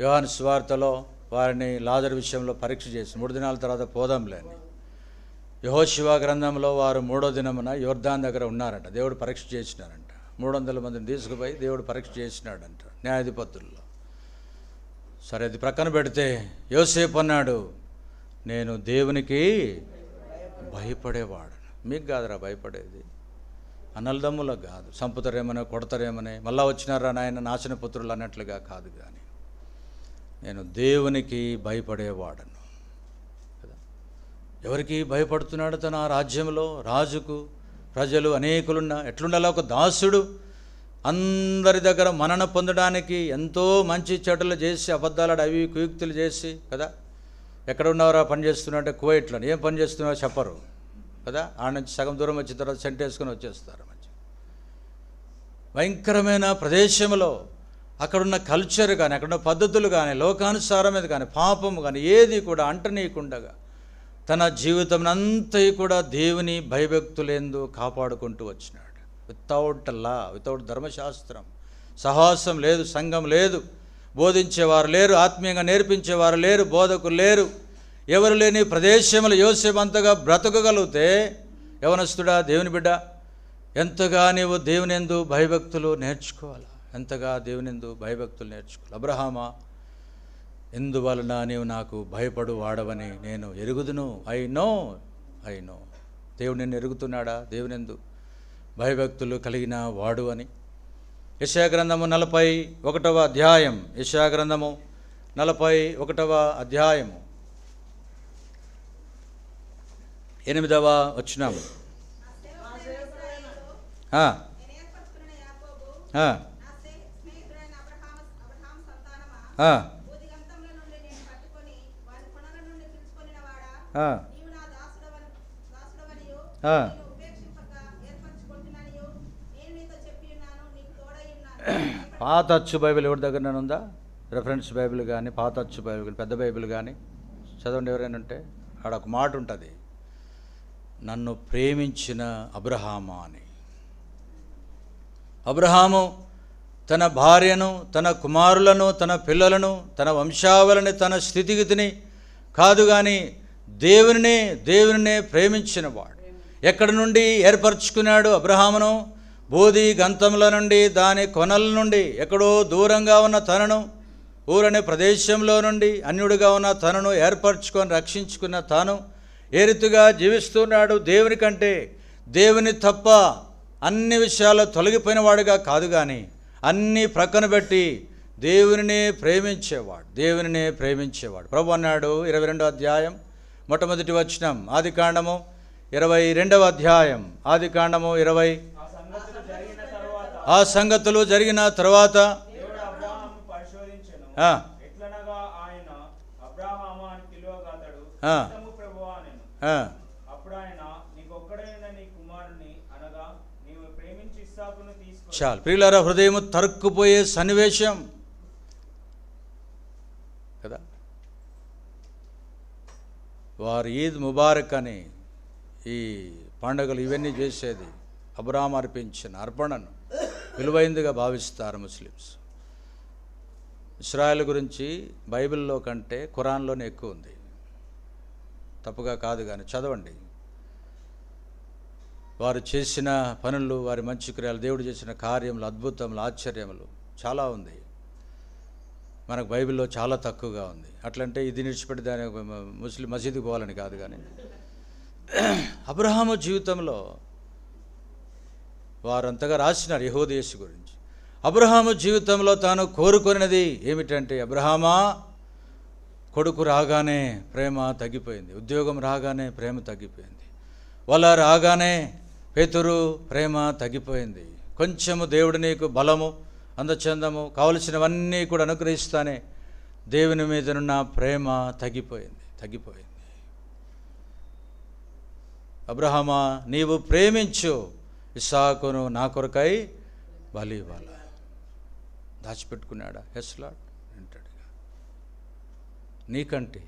యోహాను సువార్తలో వారిని లాజరు విషయంలో పరీక్ష చేసి 3 దినాల తర్వాత పోదాంలేని. యెహోషువ గ్రంథంలో వారు 3వ దినమున యోర్దాన్ దగ్గర ఉన్నారంట. దేవుడు పరీక్ష చేసినారంట. 300 మందిని తీసుకుపోయి దేవుడు పరీక్ష చేసినాడంట న్యాయాధిపతుల్లో. సరే, అది ప్రక్కన పెడితే యోసేపు అన్నాడు, నేను దేవునికి భయపడేవాడు. మీకు కాదురా భయపడేది, అన్నలదమ్ములకు కాదు, చంపుతారేమనే కొడతారేమనే మళ్ళా వచ్చినారా నాయన నాశన పుత్రులు అన్నట్లుగా కాదు, కానీ నేను దేవునికి భయపడేవాడను కదా. ఎవరికి భయపడుతున్నాడు? తన రాజ్యంలో రాజుకు, ప్రజలు అనేకులున్నా ఎట్లుండాలో ఒక దాసుడు అందరి దగ్గర మన్నన పొందడానికి ఎంతో మంచి చెడులు చేసి అబద్ధాలు అవి కుయుక్తులు చేసి కదా, ఎక్కడ ఉన్నవారో పని చేస్తున్నట్టే కువైట్లో ఏం పని చేస్తున్నారో చెప్పరు కదా, ఆడ నుంచి సగం దూరం వచ్చిన తర్వాత సెంట్ వేసుకొని వచ్చేస్తారు. మంచి భయంకరమైన ప్రదేశంలో అక్కడున్న కల్చర్ కానీ, అక్కడున్న పద్ధతులు కానీ, లోకానుసారమేది కానీ, పాపము కానీ ఏది కూడా అంటనీయకుండగా తన జీవితం అంతయు కూడా దేవుని భయభక్తులందు కాపాడుకుంటూ వచ్చినాడు. వితౌట్ లా, వితౌట్ ధర్మశాస్త్రం, సహవాసం లేదు, సంఘం లేదు, బోధించేవారు లేరు, ఆత్మీయంగా నేర్పించేవారు లేరు, బోధకులు లేరు, ఎవరు లేని ప్రదేశంలో యోసేపు అంతగా బ్రతకగలిగితే, యవనస్తుడా, దేవుని బిడ్డ, ఎంతగా నీవు దేవుని యందు భయభక్తులు నేర్చుకోవాలి, ఎంతగా దేవుని యందు భయభక్తులు నేర్చుకోవాలి. అబ్రహామా, ఎందువలన నీవు నాకు భయపడు వాడవని నేను ఎరుగుదును. ఐ నో దేవుడు నిన్ను ఎరుగుతున్నాడా, దేవుని యందు భయభక్తులు కలిగిన వాడు అని. యెషయా గ్రంథము 41వ అధ్యాయం, యెషయా గ్రంథము 41వ అధ్యాయము 8వ వచనము. పాత అచ్చు బైబిల్ ఎవరి దగ్గర ఉందా? రెఫరెన్స్ బైబిల్ కానీ, పాత అచ్చు బైబిల్ కానీ, పెద్ద బైబిల్ కానీ చదవండి ఎవరైనా ఉంటే. ఆడ ఒక మాట ఉంటుంది, నన్ను ప్రేమించిన అబ్రహామా అని. అబ్రహాము తన భార్యను, తన కుమారులను, తన పిల్లలను, తన వంశావళిని, తన స్థితిగతిని కాదు కానీ దేవునినే ప్రేమించినవాడు. ఎక్కడి నుండి ఏర్పరచుకున్నాడు అబ్రహామును? బోధి గంతముల నుండి, దాని కొనల నుండి, ఎక్కడో దూరంగా ఉన్న తనను, ఊరనే ప్రదేశంలో నుండి అన్యుడిగా ఉన్న తనను ఏర్పరచుకొని రక్షించుకున్న తాను ఏ రీతిగా జీవిస్తున్నాడు? దేవుని కంటే, దేవుని తప్ప అన్ని విషయాల్లో తొలగిపోయిన వాడుగా కాదు కానీ అన్నీ ప్రక్కన పెట్టి దేవునినే ప్రేమించేవాడు. ప్రభు అన్నాడు 22వ అధ్యాయం మొట్టమొదటి వచనం, ఆదికాండము 22వ అధ్యాయం, ఆదికాండము 20. ఆ సంగతులు జరిగిన తర్వాత చాలు ప్రియులారా, హృదయం తరుక్కుపోయే సన్నివేశం కదా. వారు ఈద్ ముబారక్ అని ఈ పండుగలు ఇవన్నీ చేసేది అబ్రహాం అర్పించిన అర్పణను విలువైందిగా భావిస్తారు ముస్లిమ్స్. ఇశ్రాయేల్ గురించి బైబిల్లో కంటే ఖురాన్లోనే ఎక్కువ ఉంది, తప్పుగా కాదు కానీ చదవండి. వారు చేసిన పనులు, వారి మంచి క్రియలు, దేవుడు చేసిన కార్యములు, అద్భుతములు, ఆశ్చర్యములు చాలా ఉంది. మనకు బైబిల్లో చాలా తక్కువగా ఉంది. అట్లంటే ఇది నిడిచిపెట్టి దాని ముస్లిం మసీదుకి పోవాలని కాదు కానీ అబ్రహాము జీవితంలో వారంతగా రాసినారు యెహోదేశు గురించి. అబ్రహాము జీవితంలో తాను కోరుకున్నది ఏమిటంటే, అబ్రహామా, కొడుకు రాగానే ప్రేమ తగ్గిపోయింది, ఉద్యోగం రాగానే ప్రేమ తగ్గిపోయింది, వల రాగానే పేతురు ప్రేమ తగ్గిపోయింది, కొంచెము దేవుడు నీకు బలము, అందచందము కావలసినవన్నీ కూడా అనుగ్రహిస్తానే దేవుని మీదనున్న ప్రేమ తగ్గిపోయింది. అబ్రహామా, నీవు ప్రేమించు, ఇస్సాకును నా కొరకై బలి ఇవ్వాల. దాచిపెట్టుకున్నాడా? ఎస్ లార్డ్ అంటాడుగా. నీకంటే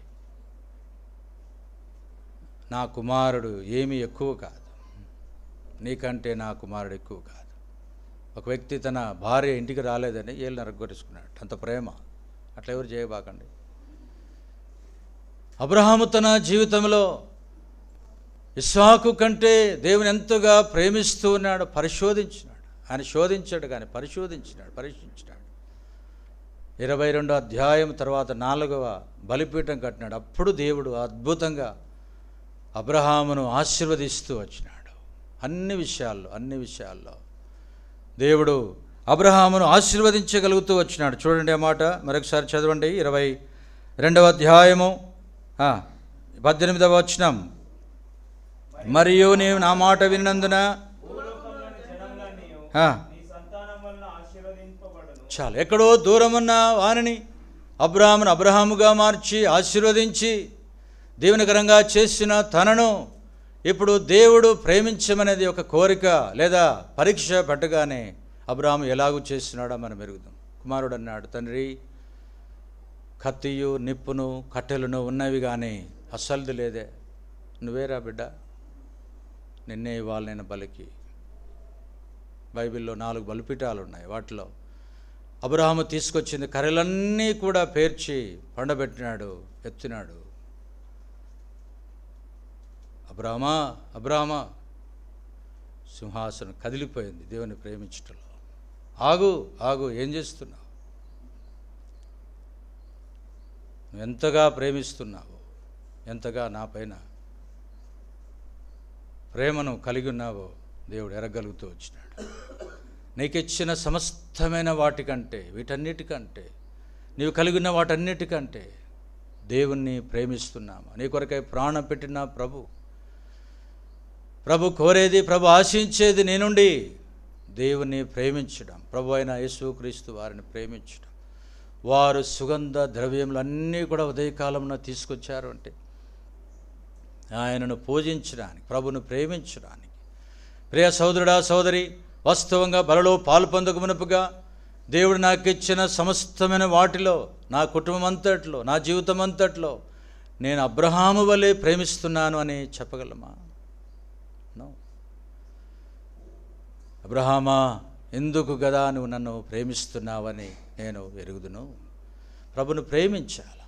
నా కుమారుడు ఏమీ ఎక్కువ కాదు, నీకంటే నా కుమారుడు ఎక్కువ కాదు. ఒక వ్యక్తి తన భార్య ఇంటికి రాలేదని ఏళ్ళు నరగొరేసుకున్నాడు, అంత ప్రేమ. అట్లా ఎవరు చేయబాకండి. అబ్రహాము తన జీవితంలో ఇస్సాకు కంటే దేవుని ఎంతగా ప్రేమిస్తూ ఉన్నాడు, పరిశోధించినాడు. ఆయన శోధించాడు కానీ పరీక్షించినాడు. 22వ అధ్యాయం తర్వాత 4వ బలిపీఠం కట్టినాడు. అప్పుడు దేవుడు అద్భుతంగా అబ్రహామును ఆశీర్వదిస్తూ వచ్చినాడు. అన్ని విషయాల్లో దేవుడు అబ్రహామును ఆశీర్వదించగలుగుతూ వచ్చినాడు. చూడండి ఆ మాట మరొకసారి చదవండి. 22వ అధ్యాయము 18వ వచనం, మరియు నీవు నా మాట విన్నందున చాలు. ఎక్కడో దూరమున్న వారిని అబ్రహామును అబ్రహాముగా మార్చి ఆశీర్వదించి దీవెనకరంగా చేసిన తనను ఇప్పుడు దేవుడు ప్రేమించమనేది ఒక కోరిక లేదా పరీక్ష పెట్టగానే అబ్రహాము ఎలాగూ చేస్తున్నాడో మనం ఎరుగుదాం. కుమారుడు అన్నాడు, తండ్రి కత్తియు నిప్పును కట్టెలను ఉన్నవి కానీ అస్సలుది లేదే, నువ్వేరా బిడ్డ, నిన్నే ఇవ్వాలి నేను బలికి. బైబిల్లో 4 బలిపీఠాలు ఉన్నాయి. వాటిలో అబ్రహాము తీసుకొచ్చింది కర్రలన్నీ కూడా పేర్చి పండబెట్టినాడు, ఎత్తినాడు. అబ్రహమా అబ్రహమా, సింహాసనం కదిలిపోయింది దేవుని ప్రేమించటంలో. ఆగు ఆగు, ఏం చేస్తున్నావు? నువ్వు ఎంతగా ప్రేమిస్తున్నావు, ఎంతగా నా పైన ప్రేమను కలిగి ఉన్నావో దేవుడు ఎరగలుగుతూ వచ్చినాడు. నీకిచ్చిన సమస్తమైన వాటికంటే, వీటన్నిటికంటే, నీవు కలిగిన వాటన్నిటికంటే దేవుణ్ణి ప్రేమిస్తున్నాము. నీ కొరకై ప్రాణం పెట్టిన ప్రభు కోరేది, ప్రభు ఆశించేది నీ నుండి దేవుణ్ణి ప్రేమించడం, ప్రభు అయిన యేసుక్రీస్తు వారిని ప్రేమించడం. వారు సుగంధ ద్రవ్యములన్నీ కూడా ఉదయకాలంలో తీసుకొచ్చారు అంటే ఆయనను పూజించడానికి, ప్రభును ప్రేమించడానికి. ప్రియ సోదరుడా సోదరి, వాస్తవంగా బలలో పాలు పొందక మునుపుగా దేవుడు నాకు ఇచ్చిన సమస్తమైన వాటిలో, నా కుటుంబం అంతట్లో, నా జీవితం అంతట్లో నేను అబ్రహాము వలె ప్రేమిస్తున్నాను అని చెప్పగలమా? అబ్రహామా, ఎందుకు గదా నువ్వు నన్ను ప్రేమిస్తున్నావని నేను ఎరుగుదును. ప్రభును ప్రేమించాలి.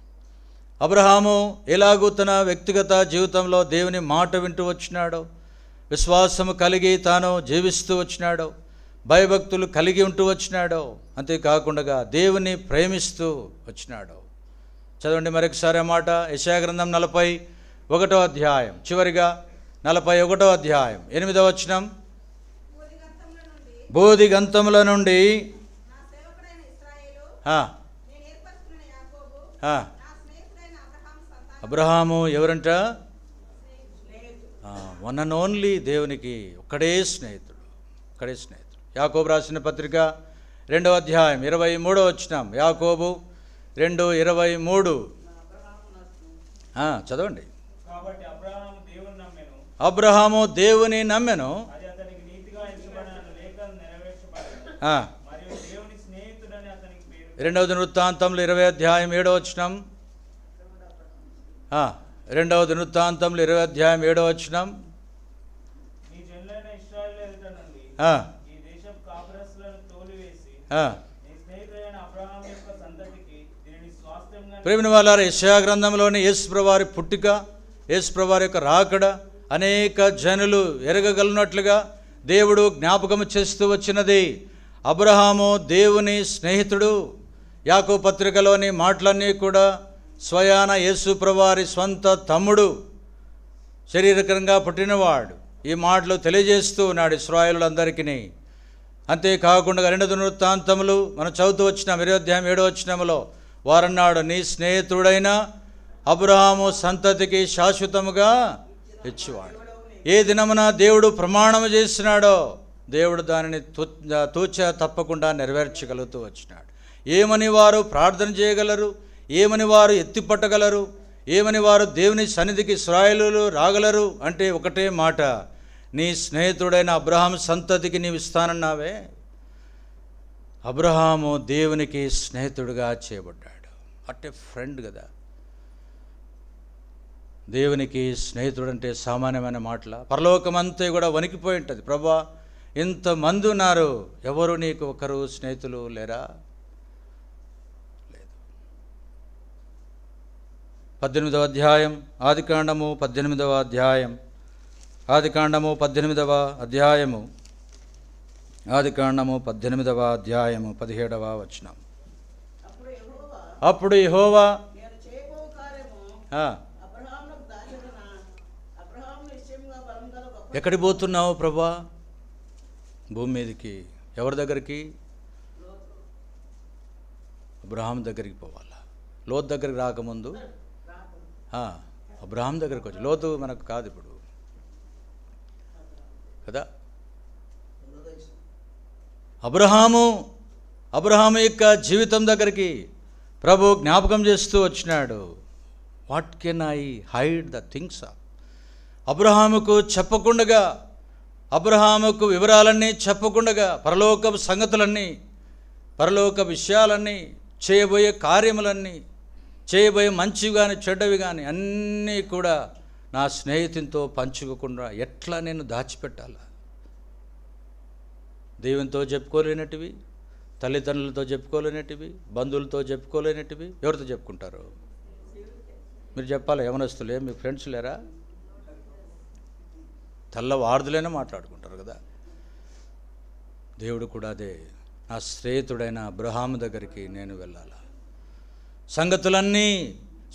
అబ్రహాము ఎలాగూ తన వ్యక్తిగత జీవితంలో దేవుని మాట వింటూ వచ్చినాడో, విశ్వాసము కలిగి తాను జీవిస్తూ వచ్చినాడో, భయభక్తులు కలిగి ఉంటూ వచ్చినాడో, అంతేకాకుండా దేవుని ప్రేమిస్తూ వచ్చినాడో. చదవండి మరొకసారి ఆ మాట. యెషయా గ్రంథం 41వ అధ్యాయం, చివరిగా 41వ అధ్యాయం 8వ వచనం. బోధిగంతముల నుండి అబ్రహాము ఎవరంట? వన్ అండ్ ఓన్లీ దేవునికి ఒక్కడే స్నేహితుడు, ఒక్కడే స్నేహితుడు. యాకోబు రాసిన పత్రిక 2వ అధ్యాయం 23వ వచనం. యాకోబు 2:23 చదవండి. అబ్రహాము దేవుని నమ్మెను, రెండవ దినవృత్తాంతములు 20వ అధ్యాయం 7వ వచనం. 2వ దినవృత్తాంతములు 20వ అధ్యాయం 7వ వచనం. ప్రేమిన వాళ్ళారా, యెషయా గ్రంథంలోని యేసుప్రభువు వారి పుట్టిక, యేసుప్రభువు వారి యొక్క రాకడ అనేక జనులు ఎరగగలిగినట్లుగా దేవుడు జ్ఞాపకం చేస్తూ వచ్చినది. అబ్రహాము దేవుని స్నేహితుడు. యాకోబు పత్రికలోని మాటలన్నీ కూడా స్వయాన యేసుప్రభువు వారి స్వంత తమ్ముడు, శరీరకంగా పుట్టినవాడు ఈ మాటలు తెలియజేస్తూ ఉన్నాడు ఇశ్రాయేలులందరికీ. అంతేకాకుండా 2వ దినవృత్తాంతములు మనం చదువుతూ వచ్చినాం 20వ అధ్యాయం 7వ వచనంలో వారన్నాడు, నీ స్నేహితుడైన అబ్రహాము సంతతికి శాశ్వతముగా ఇచ్చేవాడు. ఏ దినమున దేవుడు ప్రమాణం చేసినాడో దేవుడు దానిని తూచ తప్పకుండా నెరవేర్చగలుగుతూ వచ్చినాడు. ఏమని వారు ప్రార్థన చేయగలరు, ఏమని వారు ఎత్తిపట్టగలరు, ఏమని వారు దేవుని సన్నిధికి ఇశ్రాయేలులు రాగలరు అంటే ఒకటే మాట, నీ స్నేహితుడైన అబ్రహాము సంతతికి నీవు ఇస్తానన్నావే. అబ్రహాము దేవునికి స్నేహితుడుగా చేయబడ్డాడు. అంటే ఫ్రెండ్ కదా. దేవునికి స్నేహితుడంటే సామాన్యమైన మాటల. పరలోకమంతా కూడా వణికిపోయి ఉంటుంది. ప్రభా, ఇంతమంది ఉన్నారు, ఎవరు నీకు ఒకరు స్నేహితులు లేరా? లేదు. 18వ అధ్యాయం ఆదికాండము 18వ అధ్యాయం ఆదికాండము 18వ అధ్యాయము ఆదికాండము 18వ అధ్యాయము 17వ వచనం. అప్పుడు యెహోవా ఎక్కడికి పోతున్నావు ప్రభా? భూమి మీదకి. ఎవరి దగ్గరికి? అబ్రహాం దగ్గరికి పోవాలా. లోతు దగ్గరికి రాకముందు అబ్రహాం దగ్గరికి వచ్చి, లోతు మనకు కాదు ఇప్పుడు కదా. అబ్రహాము అబ్రహాము యొక్క జీవితం దగ్గరికి ప్రభు జ్ఞాపకం చేస్తూ వచ్చినాడు. What can I hide the things of, అబ్రహాముకు చెప్పకుండగా, అబ్రహాముకు వివరాలన్నీ చెప్పకుండగా, పరలోక సంగతులన్నీ, పరలోక విషయాలన్నీ, చేయబోయే కార్యములన్నీ, చేయబోయే మంచివి కానీ చెడ్డవి కానీ అన్నీ కూడా నా స్నేహితునితో పంచుకోకుండా ఎట్లా నేను దాచిపెట్టాలా? దేవునితో చెప్పుకోలేనటివి, తల్లిదండ్రులతో చెప్పుకోలేనటివి, బంధువులతో చెప్పుకోలేనటివి ఎవరితో చెప్పుకుంటారు? మీరు చెప్పాలి. యవనస్తులే, మీ ఫ్రెండ్స్ లేరా? తెల్లవారుదులైనా మాట్లాడుకుంటారు కదా. దేవుడు కూడా అదే, నా స్నేహితుడైన అబ్రహాము దగ్గరికి నేను వెళ్ళాలా? సంగతులన్నీ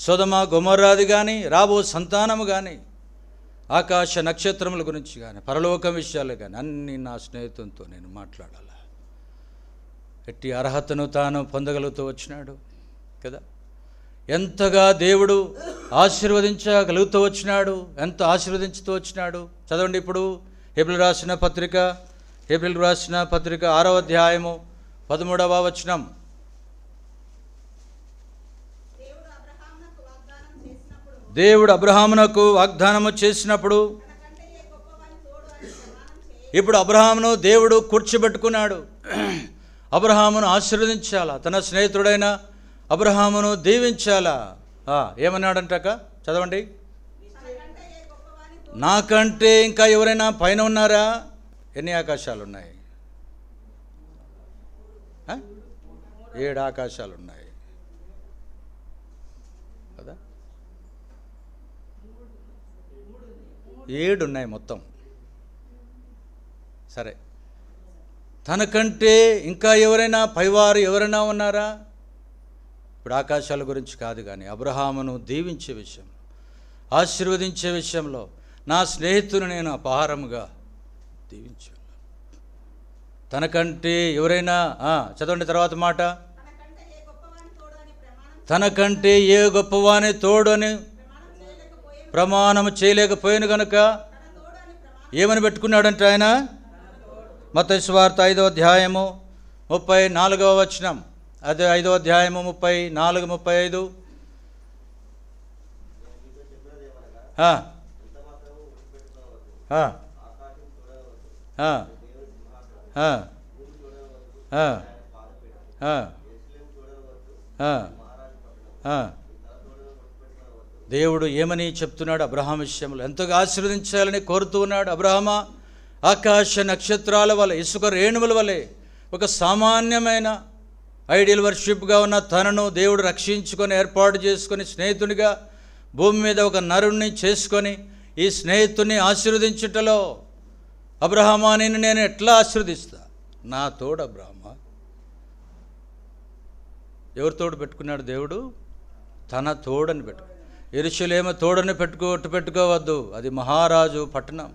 సొదొమ గొమొర్రాది కానీ, రాబో సంతానము కానీ, ఆకాశ నక్షత్రముల గురించి కానీ, పరలోకం విషయాలు కానీ అన్నీ నా స్నేహితునితో నేను మాట్లాడాలా? ఎట్టి అర్హతను తాను పొందగలుగుతూ వచ్చినాడు కదా. ఎంతగా దేవుడు ఆశీర్వదించగలుగుతూ వచ్చినాడు, ఎంత ఆశీర్వదించుతూ వచ్చినాడు. చదవండి ఇప్పుడు హెబ్రీయులకు రాసిన పత్రిక 6వ అధ్యాయము 13వ వచనం. దేవుడు అబ్రహామునకు వాగ్దానము చేసినప్పుడు, ఇప్పుడు అబ్రహామును దేవుడు కూర్చోబెట్టుకున్నాడు. అబ్రహామును ఆశీర్వదించాలా, తన స్నేహితుడైన అబ్రహామును దీవించాలా. ఏమన్నాడంటాక చదవండి. నాకంటే ఇంకా ఎవరైనా పైన ఉన్నారా? ఎన్ని ఆకాశాలు ఉన్నాయి? 7 ఆకాశాలు ఉన్నాయి కదా. 7 ఉన్నాయి మొత్తం. సరే, తనకంటే ఇంకా ఎవరైనా పైవారు ఎవరైనా ఉన్నారా? ఇప్పుడు ఆకాశాల గురించి కాదు కానీ అబ్రహామును దీవించే విషయంలో, ఆశీర్వదించే విషయంలో నా స్నేహితుని నేను అపహారముగా దీవించాను. తనకంటే ఎవరైనా చదవండి తర్వాత మాట. తనకంటే ఏ గొప్పవాని తోడు అని ప్రమాణం చేయలేకపోయాను కనుక ఏమని పెట్టుకున్నాడంటే ఆయన, మత్తయి సువార్త 5వ అధ్యాయము 34వ వచనం. అదే 5వ అధ్యాయము 34, 35. దేవుడు ఏమని చెప్తున్నాడు అబ్రహాం విషయంలో? ఎంతగా ఆశీర్వదించాలని కోరుతూ ఉన్నాడు. అబ్రహామా, ఆకాశ నక్షత్రాల వలె, ఇసుక రేణువుల వలె ఒక సామాన్యమైన ఐడియల్ వర్షిప్గా ఉన్న తనను దేవుడు రక్షించుకొని ఏర్పాటు చేసుకొని స్నేహితునిగా భూమి మీద ఒక నరుణ్ణి చేసుకొని ఈ స్నేహితుని ఆశీర్వదించుటలో, అబ్రహామా నిన్ను నేను ఎట్లా ఆశీర్వదిస్తా? నా తోడు అబ్రహామా. ఎవరి తోడు పెట్టుకున్నాడు దేవుడు? తన తోడని పెట్టుకు. యెరూషలేము తోడని పెట్టుకోవద్దు, అది మహారాజు పట్టణం.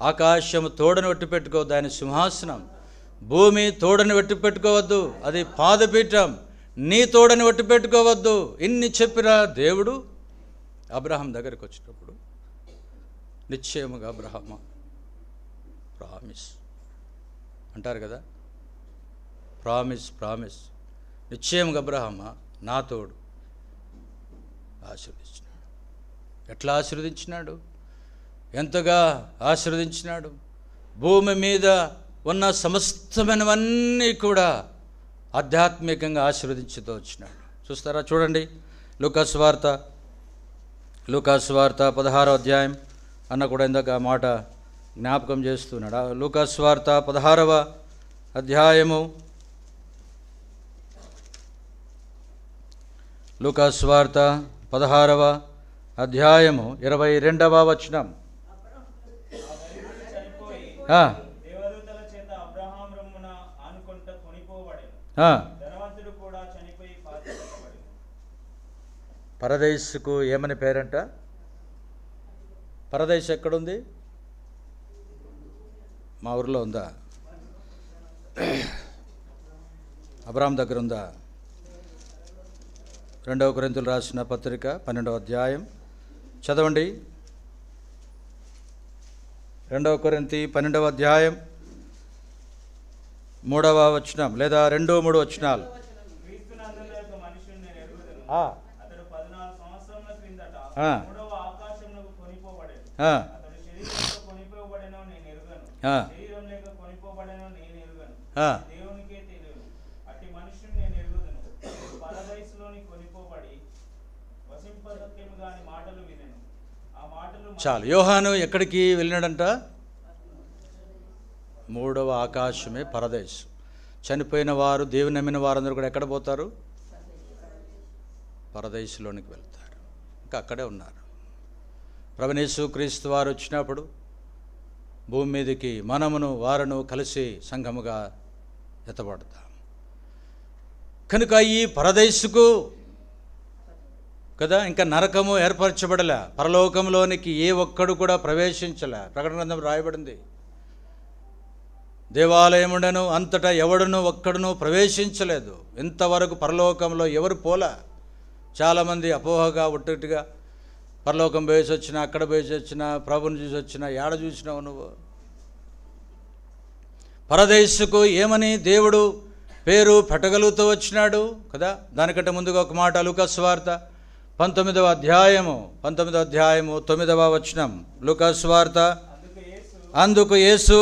ఆకాశము తోడని ఒట్టి పెట్టుకోవద్దు, ఆయన సింహాసనం. భూమి తోడని ఒట్టి పెట్టుకోవద్దు, అది పాదపీఠం. నీ తోడని ఒట్టి పెట్టుకోవద్దు. ఇన్ని చెప్పిన దేవుడు అబ్రహాం దగ్గరికి వచ్చినప్పుడు నిశ్చయముగా అబ్రహామా, ప్రామిస్ అంటారు కదా, ప్రామిస్ నిశ్చయముగా అబ్రహామా నా తోడు ఆశీర్వదించినాడు. ఎట్లా ఆశీర్వదించినాడు? ఎంతగా ఆశీర్వదించినాడు? భూమి మీద ఉన్న సమస్తమైనవన్నీ కూడా ఆధ్యాత్మికంగా ఆశీర్వదించుతూ వచ్చినాడు. చూస్తారా? చూడండి, లూకాసు వార్త 16వ అధ్యాయం అన్న కూడా ఇందాక ఆ మాట జ్ఞాపకం చేస్తున్నాడు. లూకాసు వార్త 16వ అధ్యాయము, లూకాసు వార్త 16వ అధ్యాయము 22వ వచనం. పరదేశుకు ఏమని పేరంట? పరదేశ్ ఎక్కడుంది? మా ఊరిలో ఉందా? అబ్రహాం దగ్గర ఉందా? 2వ కొరింథీయులకు రాసిన పత్రిక 12వ అధ్యాయం చదవండి. 2వ కొరింథీ 12వ అధ్యాయం 3వ వచనం లేదా 2-3 వచనాలు. చాలు. యోహాను ఎక్కడికి వెళ్ళినాడంట? 3వ ఆకాశమే పరదేశం. చనిపోయిన వారు, దేవుని నమ్మిన వారందరూ కూడా ఎక్కడ పోతారు? పరదేశంలోనికి వెళ్తారు. ఇంకా అక్కడే ఉన్నారు. ప్రభువైన యేసుక్రీస్తు వారు వచ్చినప్పుడు భూమి మీదకి మనమును వారును కలిసి సంఘముగా ఎత్తబడతాం. కనుక ఈ పరదేశుకు కదా ఇంకా నరకము ఏర్పరచబడలే, పరలోకంలోనికి ఏ ఒక్కడు కూడా ప్రవేశించలే. ప్రకటన గ్రంథం రాయబడింది, దేవాలయముడను అంతటా ఎవడును ఒక్కడును ప్రవేశించలేదు. ఇంతవరకు పరలోకంలో ఎవరు పోలా. చాలామంది అపోహగా ఒట్టుగా పరలోకం పోయేసి వచ్చినా, అక్కడ పోయేసి వచ్చినా, ప్రభుని చూసి వచ్చినా, ఏడ చూసినావు నువ్వు? పరదేశుకు ఏమని దేవుడు పేరు పెట్టగలుగుతూ వచ్చినాడు కదా. దానికంటే ముందుగా ఒక మాట లూకాసు వార్త 19వ అధ్యాయము 9వ వచనం. లూకాసు వార్త. అందుకు యేసు,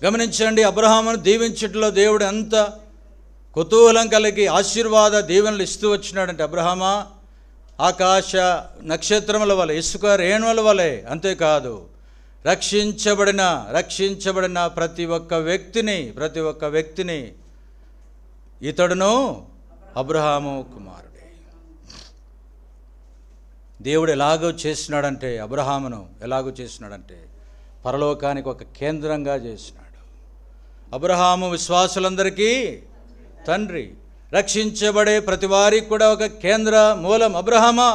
గమనించండి, అబ్రహామును దీవించట్లో దేవుడు ఎంత కుతూహలం కలిగి ఆశీర్వాద దీవెనలు ఇస్తూ వచ్చినాడంటే, అబ్రహామా ఆకాశ నక్షత్రముల వలె, ఇసుక రేణువుల వలె, అంతేకాదు రక్షించబడిన ప్రతి ఒక్క వ్యక్తిని ఇతడును అబ్రహాము కుమారుడే. దేవుడు ఎలాగో చేసినాడంటే, అబ్రహామును ఎలాగో చేసినాడంటే పరలోకానికి ఒక కేంద్రంగా చేసినాడు. అబ్రహాము విశ్వాసులందరికీ తండ్రి, రక్షించబడే ప్రతి వారికి కూడా ఒక కేంద్ర మూలం. అబ్రహామా,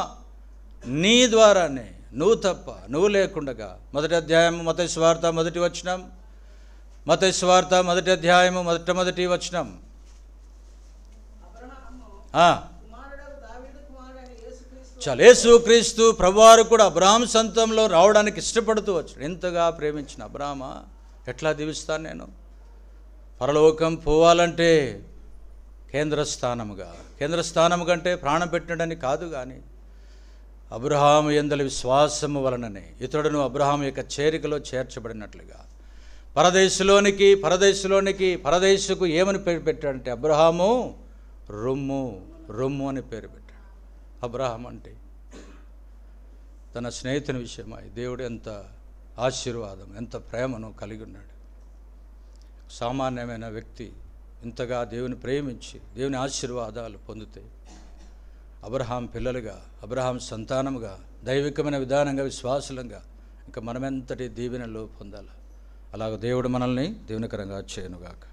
నీ ద్వారానే, నువ్వు తప్ప, నువ్వు లేకుండగా. 1వ అధ్యాయం మత్తయి సువార్త 1వ వచనం. మత్తయి సువార్త 1వ అధ్యాయము 1వ వచనం. చాలు. యేసుక్రీస్తు ప్రభువారు కూడా అబ్రహాము సంతంలో రావడానికి ఇష్టపడుతూ వచ్చాడు. ఎంతగా ప్రేమించిన అబ్రహామా, ఎట్లా దీవిస్తాను నేను? పరలోకం పోవాలంటే కేంద్ర స్థానము కంటే ప్రాణం పెట్టినడని కాదు, కానీ అబ్రహాము యందలి విశ్వాసము వలననే ఇతడును అబ్రహాము యొక్క చేరికలో చేర్చబడినట్లుగా పరదేశుకు ఏమని పేరు పెట్టాడంటే, అబ్రహాము రొమ్ము అని పేరు పెట్టాడు. అబ్రహాం అంటే తన స్నేహితుని విషయమై దేవుడు ఎంత ఆశీర్వాదం, ఎంత ప్రేమను కలిగి ఉన్నాడు. సామాన్యమైన వ్యక్తి ఇంతగా దేవుని ప్రేమించి దేవుని ఆశీర్వాదాలు పొందితే, అబ్రహాం పిల్లలుగా, అబ్రహాం సంతానముగా, దైవికమైన విధానంగా, విశ్వాసులంగా ఇంకా మనమెంతటి దీవెనలు పొందాలి. అలాగ దేవుడు మనల్ని దీవెనకరంగా చేయనుగాక.